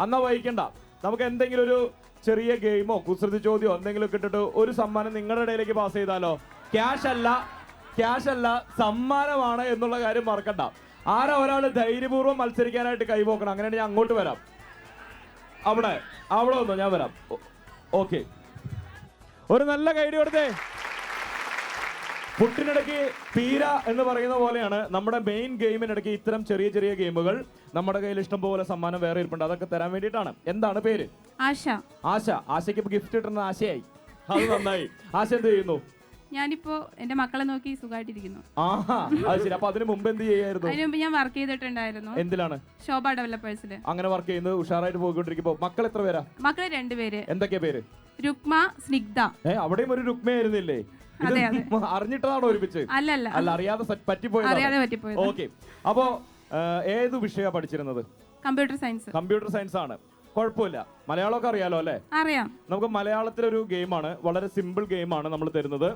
അന്നാ വൈകണ്ട. നമുക്ക് എന്തെങ്കിലും ഒരു ചെറിയ ഗെയിമോ കുസൃതി ചോദ്യമോ എന്തെങ്കിലും ഇട്ടിട്ട് ഒരു സമ്മാനം നിങ്ങളുടെ ഇടയിലേക്ക് പാസ് ചെയ്താലോ? ക്യാഷ് അല്ല, സമ്മാനമാണ് എന്നുള്ള കാര്യം മറക്കണ്ട. ഒരാൾ ധൈര്യപൂർവ്വം മത്സരിക്കാനായിട്ട് കൈപോക്കണം. അങ്ങനെയാണെങ്കിൽ ഞാൻ അങ്ങോട്ട് വരാം. അവിടെ വന്നോ, ഞാൻ വരാം. ഓക്കെ, ഒരു നല്ല കൈഡി കൊടുത്തേ. പുട്ടിനിടയ്ക്ക് പീര എന്ന് പറയുന്ന പോലെയാണ് നമ്മുടെ മെയിൻ ഗെയിമിനിടയ്ക്ക് ഇത്തരം ചെറിയ ചെറിയ ഗെയിമുകൾ. നമ്മുടെ കയ്യിൽ ഇഷ്ടം പോലെ സമ്മാനം വേറെ ഇരിപ്പുണ്ട്. അതൊക്കെ തരാൻ വേണ്ടിയിട്ടാണ്. എന്താണ് പേര്? ആശയ്ക്ക് ഇപ്പൊ ഗിഫ്റ്റ് കിട്ടുന്ന ആശയായി. അത് നന്നായി. ആശ എന്ത് ചെയ്യുന്നു? ഞാനിപ്പോ എന്റെ മക്കളെ നോക്കി സുഖമായിട്ടിരിക്കുന്നു. ആഹാ, അത് ശരി. അപ്പൊ അതിന് മുമ്പ് എന്ത് ചെയ്യായിരുന്നു? അതിന് മുമ്പ് ഞാൻ വർക്ക് ചെയ്തിട്ടുണ്ടായിരുന്നു. എന്തിലാണ്? ശോഭ ഡെവലപ്പേഴ്സില്. അങ്ങനെ വർക്ക് ചെയ്യുന്നത് ഉഷാറായിട്ട് പോയിക്കൊണ്ടിരിക്കുമ്പോ മക്കൾ എത്ര പേരാ? മക്കളെ 2 പേര്. എന്തൊക്കെയാ പേര്? രുക്മ, സ്നിഗ്ധ. അവിടെയും ഒരു രുക്മയായിരുന്നില്ലേ? അറിഞ്ഞിട്ടതാണോ ഒരുമിച്ച്? അല്ല, അറിയാതെ പറ്റിപ്പോയത്. ഓക്കെ, അപ്പോ ഏത് വിഷയമാണ് പഠിച്ചിരുന്നത്? കമ്പ്യൂട്ടർ സയൻസ് ആണ്. കുഴപ്പമില്ല. മലയാളമൊക്കെ അറിയാലോ അല്ലേ? അറിയാം. നമുക്ക് മലയാളത്തിലൊരു ഗെയിമാണ്, വളരെ സിമ്പിൾ ഗെയിമാണ് നമ്മൾ തരുന്നത്.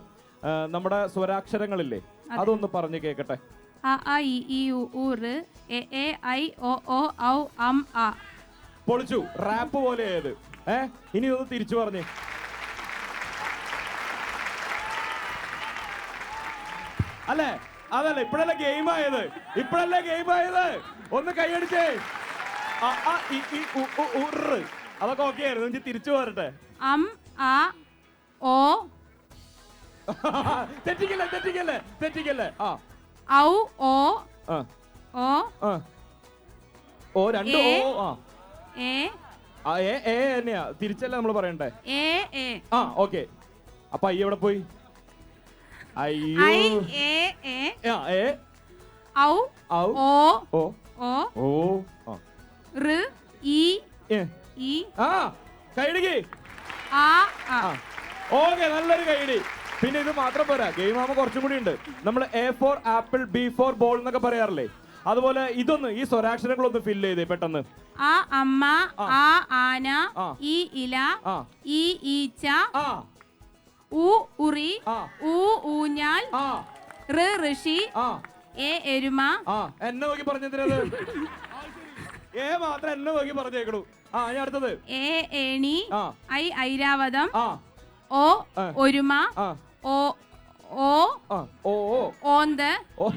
നമ്മുടെ സ്വരാക്ഷരങ്ങളില്ലേ, അതൊന്ന് പറഞ്ഞു കേക്കട്ടെ. അ ആ ഇ ഈ ഉ ഊ ഋ എ എ ഐ ഒ ഓ ഔ അം ആ. പൊളിച്ചു. റാപ്പ് പോലെ ഏത്? ഇനി ഒന്ന് തിരിച്ചു പറഞ്ഞേ. അല്ലേ? അതല്ലേ ഇപ്പഴല്ലേ ഗെയിം ആയത്? ഒന്ന് കൈയടിച്ചേ. അതൊക്കെ ഓക്കെ ആയിരുന്നു. എനിക്ക് തിരിച്ചു പോരട്ടെ. അം ആ ഓ. തെറ്റിക്കല്ലേ. ഔ ഓ ഓ ഓ. 2 ഓ. എ തന്നെയാ. തിരിച്ചല്ലേ നമ്മൾ പറയണ്ടേ? ഓക്കെ. അപ്പൊ അയ്യ എവിടെ പോയി? അയ്യോ. ഔ ഓ ഓ ഋ ഈ ഈ കൈയിടിക്ക്. ഓക്കെ, നല്ലൊരു കൈയിടി. പിന്നെ ഇത് മാത്രം പോരാ, ഗെയിം ആവുമ്പോൾ കുറച്ചും കൂടി ഉണ്ട്. നമ്മൾ A for apple, B for ball എന്നൊക്കെ പറയാറില്ലേ? അതുപോലെ ഇതൊന്ന് ഈ സ്വരാക്ഷരങ്ങളൊന്ന് ഫില്ല് ചെയ്തേ പെട്ടെന്ന്. ആ അമ്മ, ആ ആന, ആ. ഈ ഇല, ആ ഈ ഈച്ച, ആ ഊ ഉറി, ആ ഊ ഊഞ്ഞാൽ, ആ ഋഷി, ആ എ എരുമ, ആ എന്നെ നോക്കി പറഞ്ഞത് ഏ മാത്രം എന്നെ നോക്കി പറഞ്ഞേക്കണു. ആ ഞാൻ അടുത്തത് എ ഏണി, ആ ഐ ഐരാവതം, ആ ഓ ഒരുമ, ആ ഓ ഓ ആ ഓ ഓ ഓന്ത്, ഓ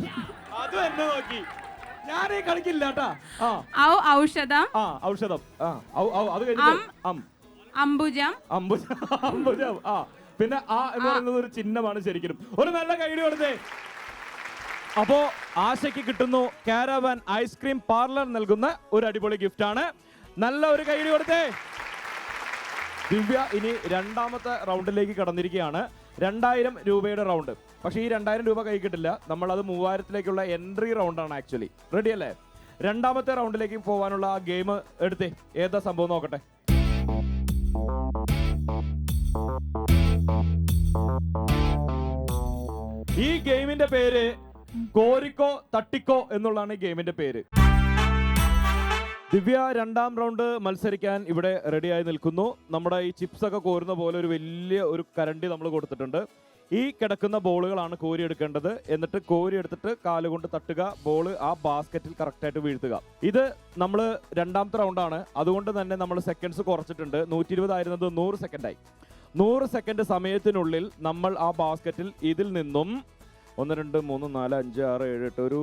അതും എന്നെ നോക്കി. ഞാൻ ഈ കളിക്കില്ല കേട്ടാ. ആ ഔ ഔഷധം, ആ ഔഷധം. ആ അത് കഴിഞ്ഞിട്ട് അംബുജം, അംബുജം. ആ പിന്നെ ആ എന്ന് പറയുന്നത് ഒരു ചിഹ്നമാണ് ശരിക്കും. ഒരു നല്ല കൈഡി കൊടുത്തേ. അപ്പോ ആശയ്ക്ക് കിട്ടുന്നു കാരവാൻ ഐസ്ക്രീം പാർലർ നൽകുന്ന ഒരു അടിപൊളി ഗിഫ്റ്റ് ആണ്. നല്ല ഒരു കൈഡി കൊടുത്തേ. ദിവ്യ ഇനി രണ്ടാമത്തെ റൗണ്ടിലേക്ക് കടന്നിരിക്കുകയാണ്. 2000 രൂപയുടെ റൗണ്ട്. പക്ഷേ ഈ 2000 രൂപ കൈ കിട്ടില്ല. നമ്മളത് 3000ലേക്കുള്ള എൻട്രി റൗണ്ടാണ് ആക്ച്വലി. റെഡി അല്ലേ? രണ്ടാമത്തെ റൗണ്ടിലേക്ക് പോകാനുള്ള ആ ഗെയിം എടുത്തേ. ഏതാ സംഭവം നോക്കട്ടെ. ഈ ഗെയിമിന്റെ പേര് കോരിക്കോ തട്ടിക്കോ എന്നുള്ളതാണ് ഈ ഗെയിമിന്റെ പേര്. ദിവ്യ രണ്ടാം റൗണ്ട് മത്സരിക്കാൻ ഇവിടെ റെഡിയായി നിൽക്കുന്നു. നമ്മുടെ ഈ ചിപ്സ് ഒക്കെ കോരുന്ന പോലെ ഒരു വലിയ ഒരു കരണ്ടി നമ്മൾ കൊടുത്തിട്ടുണ്ട്. ഈ കിടക്കുന്ന ബോളുകളാണ് കോരി എടുക്കേണ്ടത്. എന്നിട്ട് കോരി എടുത്തിട്ട് കാലുകൊണ്ട് തട്ടുക, ബോള് ആ ബാസ്ക്കറ്റിൽ കറക്റ്റായിട്ട് വീഴ്ത്തുക. ഇത് നമ്മൾ രണ്ടാമത്തെ റൗണ്ടാണ്. അതുകൊണ്ട് തന്നെ നമ്മൾ സെക്കൻഡ്സ് കുറച്ചിട്ടുണ്ട്. 120 ആയിരുന്നത് 100 സെക്കൻഡായി. 100 സെക്കൻഡ് സമയത്തിനുള്ളിൽ നമ്മൾ ആ ബാസ്ക്കറ്റിൽ ഇതിൽ നിന്നും 1 2 3 4 5 6 7 8 ഒരു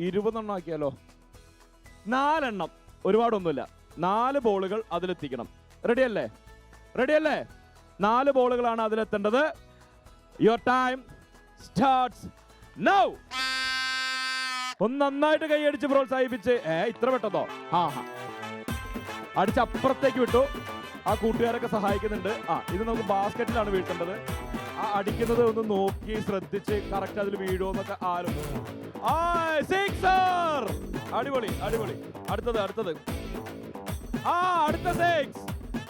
20 എണ്ണം ആക്കിയാലോ? 4 എണ്ണം, ഒരുപാടൊന്നുമില്ല. 4 ബോളുകൾ അതിലെത്തിക്കണം. റെഡിയല്ലേ? റെഡിയല്ലേ? 4 ബോളുകളാണ് അതിലെത്തേണ്ടത്. Your time starts now. ഒന്ന് നന്നായിട്ട് കൈയടിച്ച് പ്രോത്സാഹിപ്പിച്ച്. ഇത്ര പെട്ടതോ? അടിച്ച് അപ്പുറത്തേക്ക് വിട്ടു. ആ കൂട്ടുകാരൊക്കെ സഹായിക്കുന്നുണ്ട്. ഇത് നമുക്ക് ബാസ്ക്കറ്റിലാണ് വീഴ്ത്തേണ്ടത്. ആ അടിക്കുന്നത് ഒന്ന് നോക്കി ശ്രദ്ധിച്ച് കറക്റ്റ് അതിൽ വീഴുമോന്നൊക്കെ സിക്സർ. അടിപൊളി അടിപൊളി. അടുത്തത് അടുത്തത്. അടുത്ത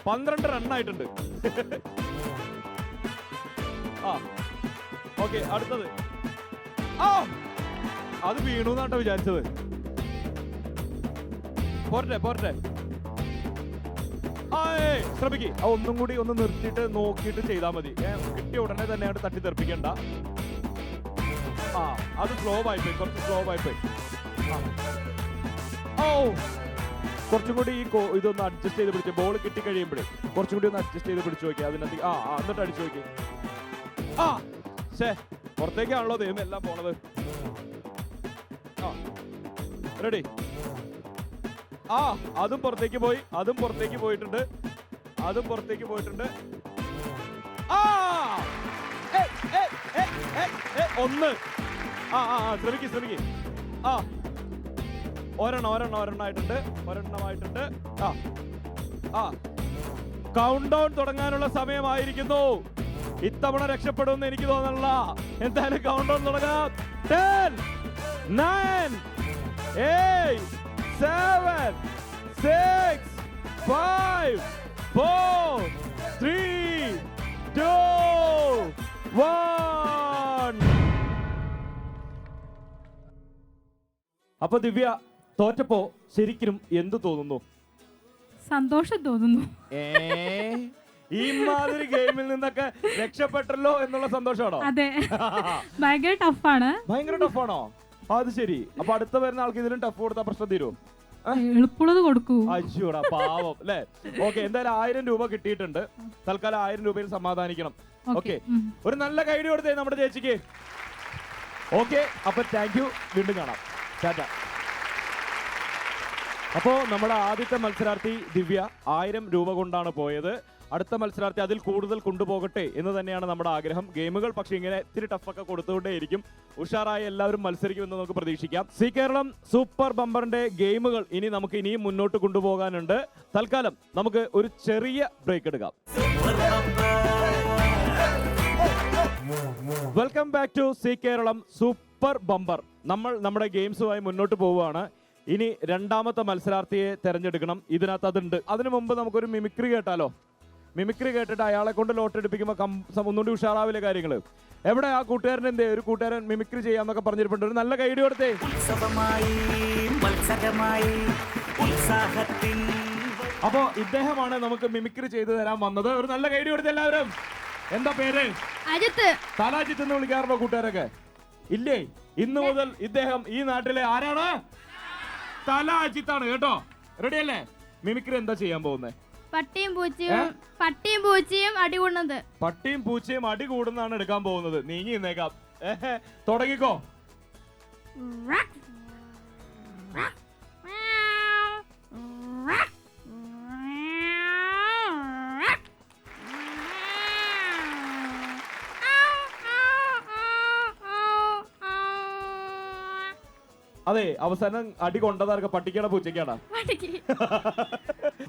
12 റണ്ണായിട്ടുണ്ട്. ഓക്കെ അടുത്തത്. അത് വീണു എന്നാട്ടോ വിചാരിച്ചത്. പോരട്ടെ പോരട്ടെ. ശ്രമിക്ക്. ഒന്നും കൂടി ഒന്ന് നിർത്തിയിട്ട് നോക്കിയിട്ട് ചെയ്താൽ മതി. കിട്ടിയ ഉടനെ തന്നെ തട്ടി തെറിപ്പിക്കണ്ട. അത് സ്ലോ ആയിപ്പോയി, കുറച്ച് സ്ലോ ആയിപ്പോയി. കുറച്ചും കൂടി ഈ ഇതൊന്ന് അഡ്ജസ്റ്റ് ചെയ്ത് പിടിച്ച് ബോൾ കിട്ടി കഴിയുമ്പോഴേ കുറച്ചും കൂടി ഒന്ന് അഡ്ജസ്റ്റ് ചെയ്ത് പിടിച്ചു നോക്കി. അതിനകത്ത് എന്നിട്ട് അടിച്ചു നോക്കി. പുറത്തേക്കാണല്ലോ ദൈവം എല്ലാം പോണത്. റെഡി. അതും പുറത്തേക്ക് പോയി. അതും പുറത്തേക്ക് പോയിട്ടുണ്ട്. അതും പുറത്തേക്ക് പോയിട്ടുണ്ട്. ഒന്ന്. ശ്രമിക്ക് ശ്രമിക്ക്. ഒരെണ്ണമായിട്ടുണ്ട്. കൗണ്ട് ഡൗൺ തുടങ്ങാനുള്ള സമയമായിരിക്കുന്നു. ഇത്തവണ രക്ഷപ്പെടുമെന്ന് എനിക്ക് തോന്നണില്ല. എന്തായാലും കൗണ്ട് ഡൗൺ തുടങ്ങാം. 10 9 8 7 6 5 4 3 2 1. അപ്പൊ ദിവ്യ തോറ്റപ്പോ ശരിക്കും എന്ത് തോന്നുന്നു? സന്തോഷം തോന്നുന്നു. ഈ മാതിരി ഗെയിമിൽ നിന്നൊക്കെ രക്ഷപ്പെട്ടല്ലോ എന്നുള്ള സന്തോഷമാണോ? അതെ. ഭയങ്കര ടഫാണ്. ഭയങ്കര ടഫാണോ? അത് ശരി. അപ്പൊ അടുത്ത വരുന്ന ആൾക്ക് ഇതിലും ടഫ് കൊടുത്താൽ പ്രശ്നം തീരുമോ? എളുപ്പമുള്ളത് കൊടുക്കൂ. അയ്യോടാ പാവം അല്ലേ. ഓക്കെ, എന്തായാലും 1000 രൂപ കിട്ടിയിട്ടുണ്ട്. തൽക്കാലം 1000 രൂപയിൽ സമാധാനിക്കണം. ഓക്കെ, ഒരു നല്ല കൈഡി കൊടുത്തേ നമ്മുടെ ചേച്ചിക്ക്. ഓക്കെ, അപ്പൊ താങ്ക് യു. വീണ്ടും കാണാം. ടാറ്റ. അപ്പോ നമ്മുടെ ആദ്യത്തെ മത്സരാർത്ഥി ദിവ്യ 1000 രൂപ കൊണ്ടാണ് പോയത്. അടുത്ത മത്സരാർത്ഥി അതിൽ കൂടുതൽ കൊണ്ടുപോകട്ടെ എന്ന് തന്നെയാണ് നമ്മുടെ ആഗ്രഹം. ഗെയിമുകൾ പക്ഷെ ഇങ്ങനെ ഇത്തിരി ടഫൊക്കെ കൊടുത്തുകൊണ്ടേയിരിക്കും. ഉഷാറായി എല്ലാവരും മത്സരിക്കുമെന്ന് നമുക്ക് പ്രതീക്ഷിക്കാം. സി കേരളം സൂപ്പർ ബമ്പറിന്റെ ഗെയിമുകൾ ഇനിയും മുന്നോട്ട് കൊണ്ടുപോകാനുണ്ട്. തൽക്കാലം നമുക്ക് ഒരു ചെറിയ ബ്രേക്ക് എടുക്കാം. Welcome back to C Keralam super bumper. നമ്മൾ നമ്മുടെ ഗെയിംസുമായി മുന്നോട്ട് പോവുകയാണ്. ഇനി രണ്ടാമത്തെ മത്സരാർത്ഥിയെ തെരഞ്ഞെടുക്കണം. ഇതിനകത്ത് അതുണ്ട്. അതിനു മുമ്പ് നമുക്കൊരു മിമിക്രി കേട്ടാലോ? മിമിക്രി കേട്ടിട്ട് അയാളെ കൊണ്ട് ലോട്ട് എടുപ്പിക്കുമ്പോൾ ഒന്നുകൂടി ഉഷാറാവില്ലേ കാര്യങ്ങൾ. എവിടെ ആ കൂട്ടുകാരൻ എന്തേ ഒരു കൂട്ടുകാരൻ മിമിക്രി ചെയ്യാന്നൊക്കെ പറഞ്ഞിട്ടുണ്ട്. ഒരു നല്ല കൈഡി കൊടുത്തേ. അപ്പോ ഇദ്ദേഹമാണ് നമുക്ക് മിമിക്രി ചെയ്തു തരാൻ വന്നത്. ഒരു നല്ല കൈഡി കൊടുത്ത എല്ലാവരും. എന്താ പേര്? അജിത്ത്. തലാജിത്ത് എന്ന് വിളിക്കാറുണ്ടോ കൂട്ടുകാരൊക്കെ? ഇല്ലേ? ഇന്നു മുതൽ ഇദ്ദേഹം ഈ നാട്ടിലെ ആരാണ്? തലാജിത്താണ് കേട്ടോ. റെഡി അല്ലേ? മിമിക്രി എന്താ ചെയ്യാൻ പോകുന്നത്? പട്ടിയും പൂച്ചയും അടി കൂടുന്നത്. പട്ടിയും പൂച്ചയും അടി കൂടുന്നതാണ് എടുക്കാൻ പോകുന്നത്. നീങ്ങി നിന്നേക്കാം. തുടങ്ങിക്കോ. അതെ, അവസാനം അടി കൊണ്ടതാർക്ക്? പട്ടിക്കാണോ പൂച്ചയ്ക്കാണോ?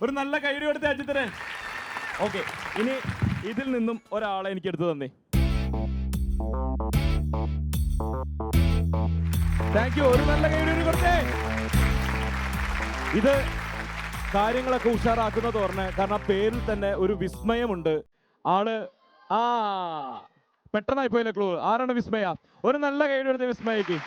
ഒരു നല്ല കൈഡി കൊടുത്ത അജിത്തിനെ. ഓക്കെ, ഇനി ഇതിൽ നിന്നും ഒരാളെ എനിക്ക് എടുത്തു തന്നേ. Thank you. ഒരു നല്ല കൈഡി കൊടുത്തേ. ഇത് കാര്യങ്ങളൊക്കെ ഉഷാറാക്കുന്നത് പറഞ്ഞേ, കാരണം പേരിൽ തന്നെ ഒരു വിസ്മയമുണ്ട്. ആള് പെട്ടെന്നായി പോയില്ലേ ക്ലൂ. ആരാണ് വിസ്മയ? ഒരു നല്ല കൈഡി കൊടുത്ത വിസ്മയക്ക്.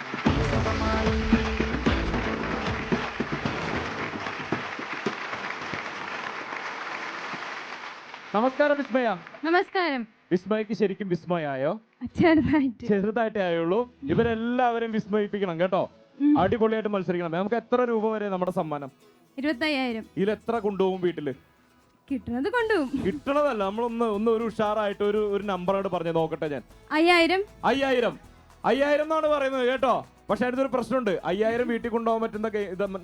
നമസ്കാരം വിസ്മയ. നമസ്കാരം. വിസ്മയക്ക് ശരിക്കും വിസ്മയായോ? ചെറുതായിട്ടേ ആയുള്ളൂ. ഇവരെല്ലാവരും വിസ്മയിപ്പിക്കണം കേട്ടോ. അടിപൊളിയായിട്ട് മത്സരിക്കണം. നമുക്ക് എത്ര രൂപ വരെ നമ്മുടെ സമ്മാനം? 25,000. ഇതിൽ എത്ര കൊണ്ടുപോകും വീട്ടില്? കിട്ടുന്നത് കൊണ്ടുപോകും. കിട്ടണതല്ല, നമ്മളൊന്ന് ഒരു ഉഷാറായിട്ട് ഒരു നമ്പറായിട്ട് പറഞ്ഞു നോക്കട്ടെ ഞാൻ. 5000 എന്നാണ് പറയുന്നത് കേട്ടോ. പക്ഷെ അടുത്തൊരു പ്രശ്നമുണ്ട്. 5000 വീട്ടിൽ കൊണ്ടുപോകാൻ പറ്റുന്ന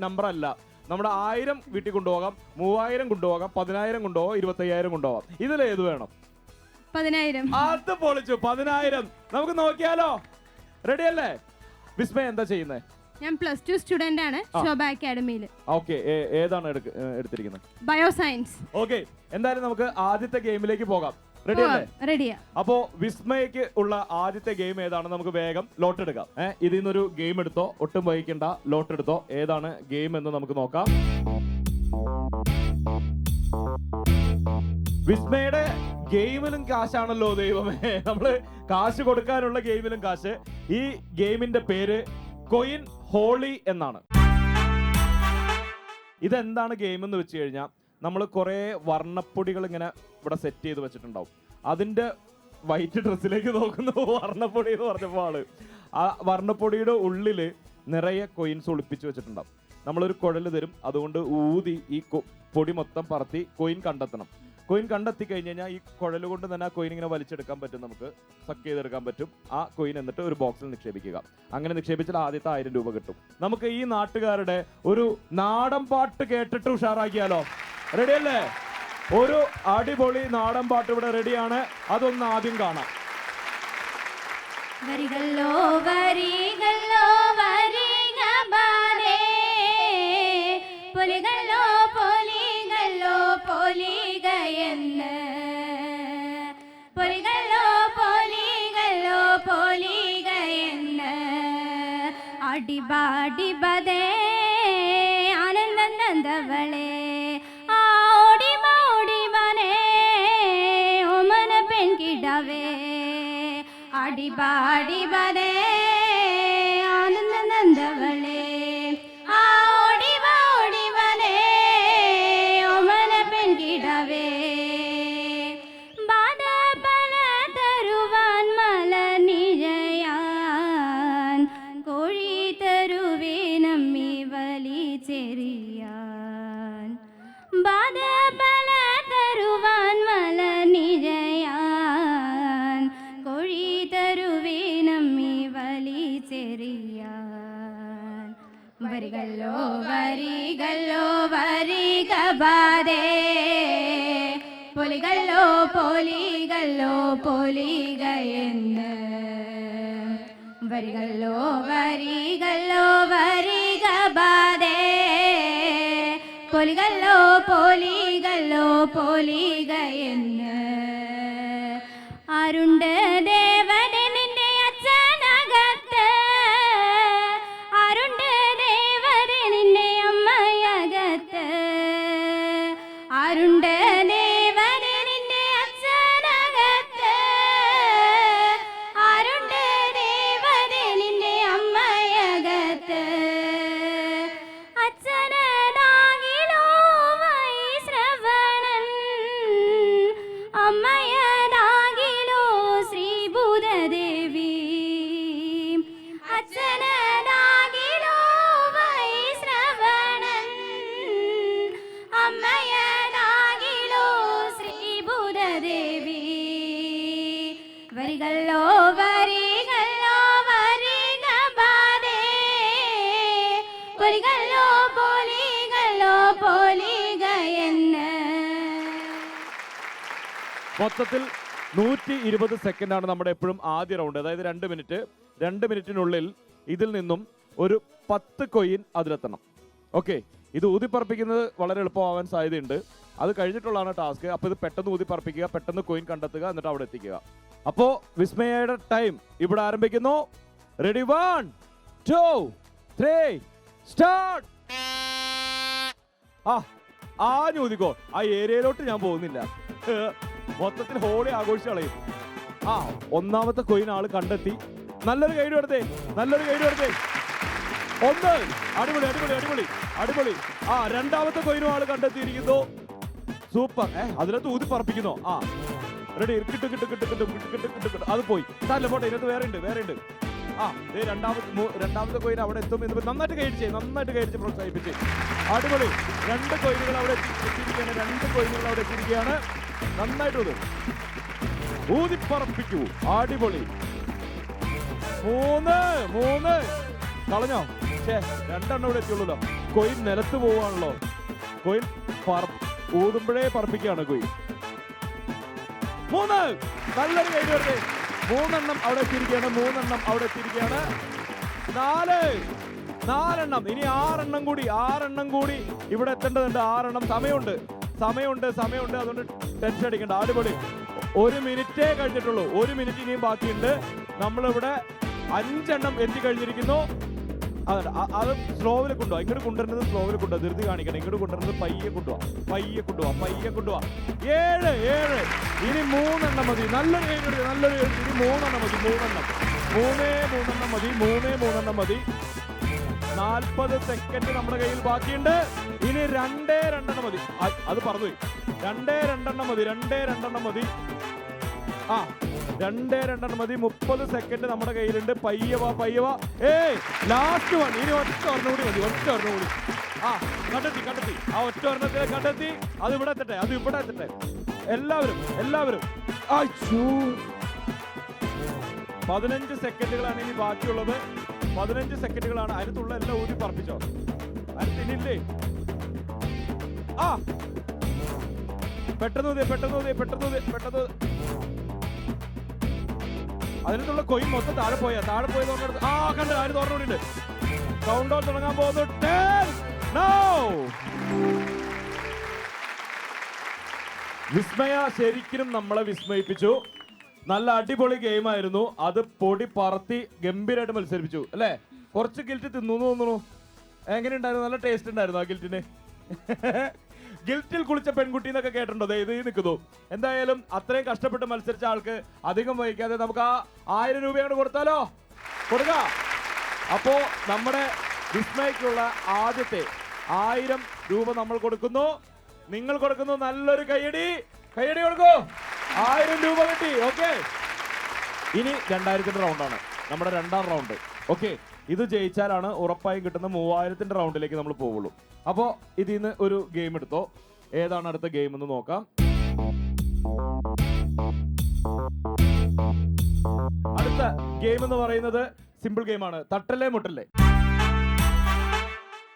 നമ്പർ അല്ല. നമ്മുടെ 1000 വീട്ടിൽ കൊണ്ടുപോകാം, 3000 കൊണ്ടുപോകാം, 10000 കൊണ്ടുപോകാം, 25,000 കൊണ്ടുപോകാം. ഇതിലേത് വേണം? 10000. അത് പൊളിച്ചു. 10000 നമുക്ക് നോക്കിയാലോ? റെഡി അല്ലേ? വിസ്മയ എന്താ ചെയ്യുന്നത്? ഞാൻ +2 സ്റ്റുഡന്റ് ആണ് ശോഭ അക്കാഡമിയിൽ. ഓക്കെ, ഏതാണ് എടുത്തിരിക്കുന്നത്? ബയോസയൻസ്. ഓക്കെ, എന്തായാലും നമുക്ക് ആദ്യത്തെ ഗെയിമിലേക്ക് പോകാം. റെഡി അല്ലേ? റെഡിയാ. അപ്പോ വിസ്മയക്ക് ഉള്ള ആദ്യത്തെ ഗെയിം ഏതാണ്? നമുക്ക് വേഗം ലോട്ട് എടുക്കാം. ഇതിൽ നിന്നൊരു ഗെയിം എടുത്തോ, ഒട്ടും വൈകിക്കണ്ട, ലോട്ട് എടുത്തോ. ഏതാണ് ഗെയിം എന്ന് നമുക്ക് നോക്കാം. വിസ്മയുടെ ഗെയിമിലും കാശാണല്ലോ ദൈവമേ. നമ്മള് കാശ് കൊടുക്കാനുള്ള ഗെയിമിലും കാശ്. ഈ ഗെയിമിന്റെ പേര് കോയിൻ ഹോളി എന്നാണ്. ഇതെന്താണ് ഗെയിം എന്ന് വെച്ച് കഴിഞ്ഞാൽ, നമ്മൾ കുറേ വർണ്ണപ്പൊടികൾ ഇങ്ങനെ ഇവിടെ സെറ്റ് ചെയ്ത് വെച്ചിട്ടുണ്ടാവും. അതിൻ്റെ വൈറ്റ് ഡ്രസ്സിലേക്ക് നോക്കുന്ന വർണ്ണപ്പൊടി എന്ന് പറഞ്ഞപ്പോൾ ആള് ആ വർണ്ണപ്പൊടിയുടെ ഉള്ളിൽ നിറയെ കോയിൻസ് ഒളിപ്പിച്ച് വെച്ചിട്ടുണ്ടാവും. നമ്മളൊരു കുഴൽ തരും, അതുകൊണ്ട് ഊതി ഈ പൊടി മൊത്തം പറത്തി കോയിൻ കണ്ടെത്തണം. കോയിൻ കണ്ടെത്തി കഴിഞ്ഞ് കഴിഞ്ഞാൽ ഈ കുഴൽ കൊണ്ട് തന്നെ ആ കോയിൻ ഇങ്ങനെ വലിച്ചെടുക്കാൻ പറ്റും, നമുക്ക് സക്ക് ചെയ്തെടുക്കാൻ പറ്റും. ആ കോയിൻ എന്നിട്ട് ഒരു ബോക്സിൽ നിക്ഷേപിക്കുക. അങ്ങനെ നിക്ഷേപിച്ചാൽ ആദ്യത്തെ 1000 രൂപ കിട്ടും. നമുക്ക് ഈ നാട്ടുകാരുടെ ഒരു നാടൻ പാട്ട് കേട്ടിട്ട് ഉഷാറാക്കിയാലോ? റെഡി അല്ലേ? ഒരു അടിപൊളി നാടൻ പാട്ട് ഇവിടെ റെഡിയാണ്. അതൊന്ന് ആദ്യം കാണാം. വരികളോ വരികളോ വരിക ബാലേ, പൊലികളോ പൊലികളോ പൊലികയെന്ന്, പൊലികളോ പൊലികളോ പൊലികയെന്ന്, അടിബാടിബദേ ആനന്ദം നന്ദവളേ, അടിബാടിബദേ ആനന്ദ നന്ദവളേ, ഓടിബാടിബദേ ഓമന പെൺകിടവേ, ബാധ പല തരുവാൻ മല നിഴയാൻ, കോഴി തരുവേ നമ്മി വലിച്ചെറിയാൻ, ബാധ പല തരുവാൻ മല നിഴയാൻ, കോഴി തരുവേ നമ്മി വലിച്ചെറിയാൻ, വരികളോ വരികളോ വരിക ബാധേ, പൊലികളോ പൊലികളോ പൊലികയെന്ന്, വരികളോ വരികളോ വരിക ബാധേ, പൊലികളോ പൊലികളോ പൊലികയെന്ന്, ആരുണ്ട് ദേവനെ നിന്റെ അച്ഛനകത്ത്, ആരുണ്ട് ദേവനെ നിന്റെ അമ്മയകത്ത്, ആരുണ്ട് ദേവനെ നിന്റെ പൊലികല്ലോ പൊലികല്ലോ പൊലികയെന്ന്. മൊത്തത്തിൽ 120 സെക്കൻഡാണ് നമ്മുടെ എപ്പോഴും ആദ്യ റൗണ്ട്. അതായത് 2 മിനിറ്റ്. 2 മിനിറ്റിനുള്ളിൽ ഇതിൽ നിന്നും ഒരു 10 കോയിൻ അതിലെത്തണം. ഓക്കെ, ഇത് ഊതിപ്പറപ്പിക്കുന്നത് വളരെ എളുപ്പമാവാൻ സാധ്യതയുണ്ട്. അത് കഴിഞ്ഞിട്ടുള്ളതാണ് ടാസ്ക്. അപ്പോൾ ഇത് പെട്ടെന്ന് ഊതിപ്പറപ്പിക്കുക, പെട്ടെന്ന് കോയിൻ കണ്ടെത്തുക, എന്നിട്ട് അവിടെ എത്തിക്കുക. അപ്പോൾ വിസ്മയയുടെ ടൈം ഇവിടെ ആരംഭിക്കുന്നു. Ready, 1 2 3 start. ഊതിക്കോ. ആ ഏരിയയിലോട്ട് ഞാൻ പോകുന്നില്ല. മൊത്തത്തിൽ ഹോളി ആഘോഷിച്ച് കളയും. ഒന്നാമത്തെ കോയിൻ ആള് കണ്ടെത്തി. നല്ലൊരു ഗൈഡ് എടുത്തേ, നല്ലൊരു ഗൈഡ് എടുത്തേ. 1, അടിപൊളി അടിപൊളി അടിപൊളി അടിപൊളി. രണ്ടാമത്തെ കോയിനും ആള് കണ്ടെത്തിയിരിക്കുന്നു. സൂപ്പർ. അതിനകത്ത് ഊതി പറപ്പിക്കുന്നു. റെഡി, കിട്ടും കിട്ടും കിട്ടും കിട്ടും കിട്ടും കിട്ടും കിട്ടും. അത് പോയി. സാറില്ല, പോട്ടെ, ഇതിനകത്ത് വേറെ ഉണ്ട്, വേറെ ഉണ്ട്. രണ്ടാമത്തെ കോയിൻ അവിടെ എത്തും എന്ന് നന്നായിട്ട് കഴിച്ച് പ്രോത്സാഹിപ്പിച്ച്. അടിപൊളി. 2 കോയിനുകൾ അവിടെ എത്തിയിരിക്കുകയാണ്. 2 കോയിനുകൾ അവിടെ എത്തിയിരിക്കുകയാണ്. നന്നായിട്ട് ഊതിപ്പറപ്പിക്കൂ. അടിപൊളി. 3 കളഞ്ഞോ? 2 ഇവിടെ എത്തിയുള്ളൂ. കോയിൻ നിലത്ത് പോവാണല്ലോ. Coin ഊതുമ്പോഴേ പറപ്പിക്കുകയാണ് coin. 3 നല്ലൊരു കൈ വരുന്നത്. 3 അവിടെ എത്തിയിരിക്കുകയാണ്. 3 അവിടെ എത്തിയിരിക്കുകയാണ്. 4 ഇനി 6 കൂടി ഇവിടെ എത്തേണ്ടതുണ്ട്. 6 സമയമുണ്ട്. അതുകൊണ്ട് ടെൻഷൻ അടിക്കണ്ട. അടിപൊളി. 1 മിനിറ്റേ കഴിഞ്ഞിട്ടുള്ളൂ. 1 മിനിറ്റ് ഇനിയും ബാക്കിയുണ്ട്. നമ്മളിവിടെ 5 എത്തിക്കഴിഞ്ഞിരിക്കുന്നു. അത് സ്ലോവിൽ കൊണ്ടുപോവാ. ഇങ്ങോട്ട് കൊണ്ടുവരുന്നത് സ്ലോവിൽ കൊണ്ടുപോവാ. ധൃതി കാണിക്കണം. ഇങ്ങോട്ട് കൊണ്ടുവരുന്നത് പയ്യെ കൊണ്ടുപോവാ. 7 ഇനി 3 മതി. നല്ലൊരു ഇനി 3 മതി. 3 മതി. 40 സെക്കൻഡ് നമ്മുടെ കയ്യിൽ ബാക്കിയുണ്ട്. ഇനി 2 മതി. അത് പറഞ്ഞുപോയി. 2 മതി. 2 മതി. 30 സെക്കൻഡ് നമ്മുടെ കയ്യിലുണ്ട്. പയ്യ വാ. ലാസ്റ്റ് 1. ഇനി ഒറ്റ ഒരെണ്ണം കൂടി മതി. കണ്ടെത്തി. ഒറ്റ ഒരെണ്ണത്തിനെ കണ്ടെത്തി. അത് ഇവിടെ എത്തട്ടെ. എല്ലാവരും 15 സെക്കൻഡുകളാണ് ഇനി ബാക്കിയുള്ളത്. 15 സെക്കൻഡുകളാണ്. അതിനകത്തുള്ള എല്ലാം ഊതി പറപ്പിച്ചോ. അതിനില്ലേ? പെട്ടെന്ന്. അതിനകത്തുള്ള കൊയിൻ മൊത്തം താഴെ പോയി കണ്ട്. ആര് തുറന്നുകൂടിയുണ്ട്. കൗണ്ട് ഡൗൺ തുടങ്ങാൻ പോകുന്നു. 10 now. വിസ്മയ ശരിക്കും നമ്മളെ വിസ്മയിപ്പിച്ചു. നല്ല അടിപൊളി ഗെയിം ആയിരുന്നു. അത് പൊടി പറത്തി ഗംഭീരമായിട്ട് മത്സരിപ്പിച്ചു അല്ലേ? കുറച്ച് ഗിൽറ്റ് തിന്നു തോന്നുന്നു. എങ്ങനെ ഉണ്ടായിരുന്നു? നല്ല ടേസ്റ്റ് ഉണ്ടായിരുന്നു ആ ഗിൽറ്റിന്. ഗിൽറ്റിൽ കുളിച്ച പെൺകുട്ടി എന്നൊക്കെ കേട്ടിട്ടുണ്ടോ? ഇത് നിൽക്കുന്നു. എന്തായാലും അത്രയും കഷ്ടപ്പെട്ട് മത്സരിച്ച ആൾക്ക് അധികം വഹിക്കാതെ നമുക്ക് ആ 1000 രൂപ അങ്ങോട്ട് കൊടുത്താലോ? കൊടുക്കാം. അപ്പോ നമ്മുടെ വിസ്മയക്കുള്ള ആദ്യത്തെ 1000 രൂപ നമ്മൾ കൊടുക്കുന്നു. നിങ്ങൾ കൊടുക്കുന്നു. നല്ലൊരു കയ്യടി കൊടുക്കൂ. 1000 രൂപ കിട്ടി. ഓക്കെ, ഇനി 2000ന്റെ റൗണ്ടാണ് നമ്മുടെ 2ാം റൗണ്ട്. ഓക്കെ, ഇത് ജയിച്ചാലാണ് ഉറപ്പായും കിട്ടുന്ന 3000ന്റെ റൗണ്ടിലേക്ക് നമ്മൾ പോവുള്ളൂ. അപ്പോൾ ഇതിൽ നിന്ന് ഒരു ഗെയിം എടുത്തോ. ഏതാണ് അടുത്ത ഗെയിം എന്ന് നോക്കാം. അടുത്ത ഗെയിം എന്ന് പറയുന്നത് സിമ്പിൾ ഗെയിമാണ്. തട്ടല്ലേ മുട്ടല്ലേ.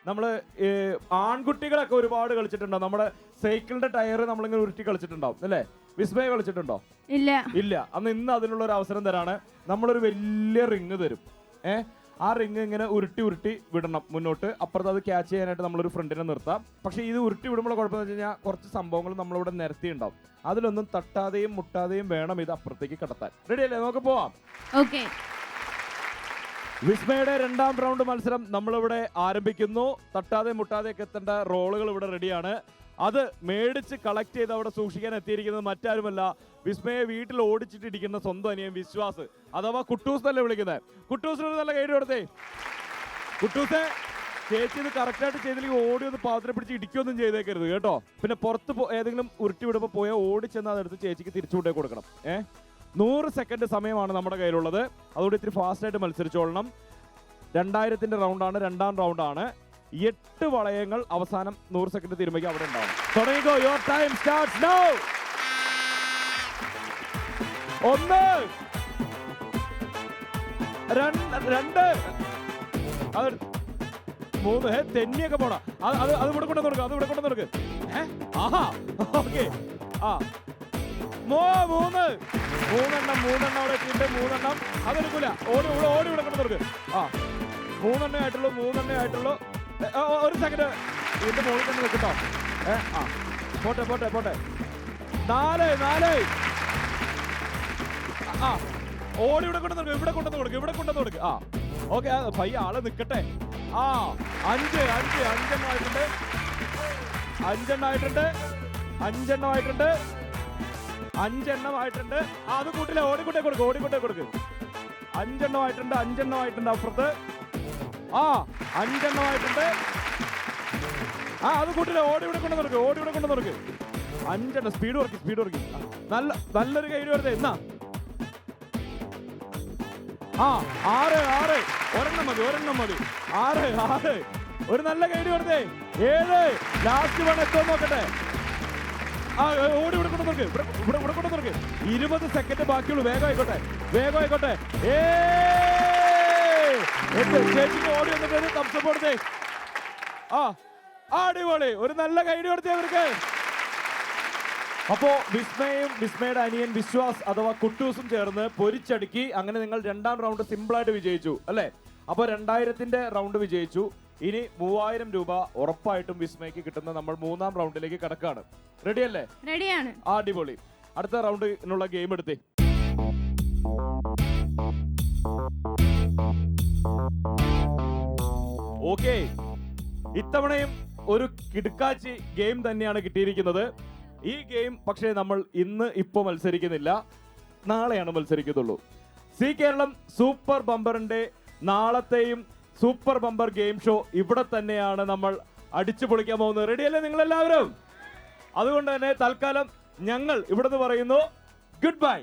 നമ്മള് ആൺകുട്ടികളൊക്കെ ഒരുപാട് കളിച്ചിട്ടുണ്ടോ? നമ്മുടെ സൈക്കിളിന്റെ ടയർ നമ്മളിങ്ങനെ ഉരുട്ടി കളിച്ചിട്ടുണ്ടാവും അല്ലേ? വിസ്മയ കളിച്ചിട്ടുണ്ടോ? ഇല്ല. ഇന്ന് അതിനുള്ള ഒരു അവസരം തരാണ്. നമ്മളൊരു വലിയ റിങ് തരും. ആ റിങ് ഇങ്ങനെ ഉരുട്ടി വിടണം മുന്നോട്ട്. അപ്പുറത്ത് അത് ക്യാച്ച് ചെയ്യാനായിട്ട് നമ്മളൊരു ഫ്രണ്ടിനെ നിർത്താം. പക്ഷേ ഇത് ഉരുട്ടി വിടുമ്പോൾ കുഴപ്പമെന്ന് വെച്ച് കഴിഞ്ഞാൽ കുറച്ച് സംഭവങ്ങൾ നമ്മളിവിടെ നിരത്തിയുണ്ടാവും. അതിലൊന്നും തട്ടാതെയും മുട്ടാതെയും വേണം ഇത് അപ്പുറത്തേക്ക് കടത്താൻ. റെഡി അല്ലേ? നമുക്ക് പോവാം. ഓക്കെ. വിസ്മയുടെ 2ാം റൗണ്ട് മത്സരം നമ്മളിവിടെ ആരംഭിക്കുന്നു. തട്ടാതെ മുട്ടാതെയൊക്കെ എത്തേണ്ട റോളുകൾ ഇവിടെ റെഡിയാണ്. അത് മേടിച്ച് കളക്ട് ചെയ്ത് അവിടെ സൂക്ഷിക്കാൻ എത്തിയിരിക്കുന്നത് മറ്റാരുമല്ല, വിസ്മയെ വീട്ടിൽ ഓടിച്ചിട്ടിരിക്കുന്ന സ്വന്തം അനിയൻ വിശ്വാസ്, അഥവാ കുട്ടൂസ് തന്നെ വിളിക്കുന്നത്. കുട്ടൂസിനൊരു നല്ല കൈ കൊടുത്തേ. കുട്ടൂസെ, ചേച്ചി ഇത് കറക്റ്റായിട്ട് ചെയ്തില്ലെങ്കിൽ ഓടി ഒന്ന് പാത്രം പിടിച്ച് ഇടിക്കൊന്നും ചെയ്തേക്കരുത് കേട്ടോ. പിന്നെ പുറത്ത് ഏതെങ്കിലും ഉരുട്ടി വിടുമ്പോൾ പോയാൽ ഓടിച്ചെന്ന് അതെടുത്ത് ചേച്ചിക്ക് തിരിച്ചുകൊണ്ടേ കൊടുക്കണം. 100 സെക്കൻഡ് സമയമാണ് നമ്മുടെ കയ്യിലുള്ളത്. അതുകൊണ്ട് ഇത്തിരി ഫാസ്റ്റായിട്ട് മത്സരിച്ചോളണം. 2000ന്റെ റൗണ്ടാണ്, 2ാം റൗണ്ടാണ്. 8 വളയങ്ങൾ അവസാനം 100 സെക്കൻഡ് തീരുമ്പോൾ അവിടെ ഉണ്ടാവും. തുടങ്ങിക്കോ. Your time starts now. 1 2 അത് 3 തെന്നിയൊക്കെ പോടാ. അത് ഇവിടെ കൊണ്ടു കൊടുക്കുക, അത് ഇവിടെ കൊണ്ടു കൊടുക്ക്. ആഹാ ഓക്കെ. ആ 3 മൂന്നെണ്ണം അവിടെ എത്തിയിട്ട് 3 അതെടുക്കൂല. ഓടി ഇവിടെ കൊണ്ടു കൊടുക്ക്. ആ 3 ആയിട്ടുള്ളൂ. ഒരു സെക്കൻഡ് ഇതിന്റെ മുകളിൽ തന്നെ നിൽക്കട്ടോ. ആ പോട്ടെ 4 ആ ഓടി ഇവിടെ കൊണ്ടുവന്ന് കൊടുക്ക്. ആ ഓക്കെ പയ്യ ആള് നിക്കട്ടെ. ആ 5 അഞ്ചെണ്ണമായിട്ടുണ്ട്. അത് കൂട്ടില്ല, ഓടിക്കൂട്ടെ കൊടുക്ക്. 5 എണ്ണമായിട്ടുണ്ട് അപ്പുറത്ത്. ആ 5 എണ്ണമായിട്ടുണ്ട്. ആ അത് കൂട്ടില്ല, ഓടി ഇവിടെ കൊണ്ടു കൊടുക്ക്. 5 സ്പീഡ് വർക്ക്. നല്ലൊരു കൈ വരുത്തേ എന്നാ. ആ 6 ഒരെണ്ണം മതി. 6 ഒരു നല്ല കൈഡി വരുത്തേ. 7 ലാസ്റ്റ് വൺ എത്തോ നോക്കട്ടെ. ആ ഓടി ഇവിടെ കൊണ്ടു കൊടുക്ക്. 20 സെക്കൻഡ് ബാക്കിയുള്ളൂ. വേഗം ആയിക്കോട്ടെ. ചേച്ചിക്ക് ഓടി വന്നിട്ട് തംസപ്പ് കൊടുത്തേ. ആ അടിപൊളി, ഒരു നല്ല കൈഡി കൊടുത്തേ അവർക്ക്. അപ്പോ വിസ്മയുടെ അനിയൻ വിശ്വാസ് അഥവാ കുട്ടൂസും ചേർന്ന് പൊരിച്ചടുക്കി. അങ്ങനെ നിങ്ങൾ 2ാം റൗണ്ട് സിമ്പിളായിട്ട് വിജയിച്ചു അല്ലേ? അപ്പൊ 2000ന്റെ റൗണ്ട് വിജയിച്ചു. ഇനി 3000 രൂപ ഉറപ്പായിട്ടും വിസ്മയ്ക്ക് കിട്ടുന്ന നമ്മൾ 3ാം റൗണ്ടിലേക്ക് കടക്കാണ്. റെഡി അല്ലേ? റെഡിയാണ്. അടിപൊളി. അടുത്ത റൗണ്ടിനുള്ള ഗെയിം എടുത്തേ. ഓക്കെ, ഇത്തവണയും ഒരു കിടുക്കാച്ചി ഗെയിം തന്നെയാണ് കിട്ടിയിരിക്കുന്നത്. ഈ ഗെയിം പക്ഷേ നമ്മൾ ഇപ്പൊ മത്സരിക്കുന്നില്ല, നാളെയാണ് മത്സരിക്കത്തുള്ളൂ. സി കേരളം സൂപ്പർ ബമ്പറിന്റെ നാളത്തെയും സൂപ്പർ ബമ്പർ ഗെയിം ഷോ ഇവിടെ തന്നെയാണ് നമ്മൾ അടിച്ചു പൊളിക്കാൻ പോകുന്നത്. റെഡിയല്ലേ നിങ്ങളെല്ലാവരും? അതുകൊണ്ട് തന്നെ തൽക്കാലം ഞങ്ങൾ ഇവിടുന്ന് പറയുന്നു ഗുഡ് ബൈ.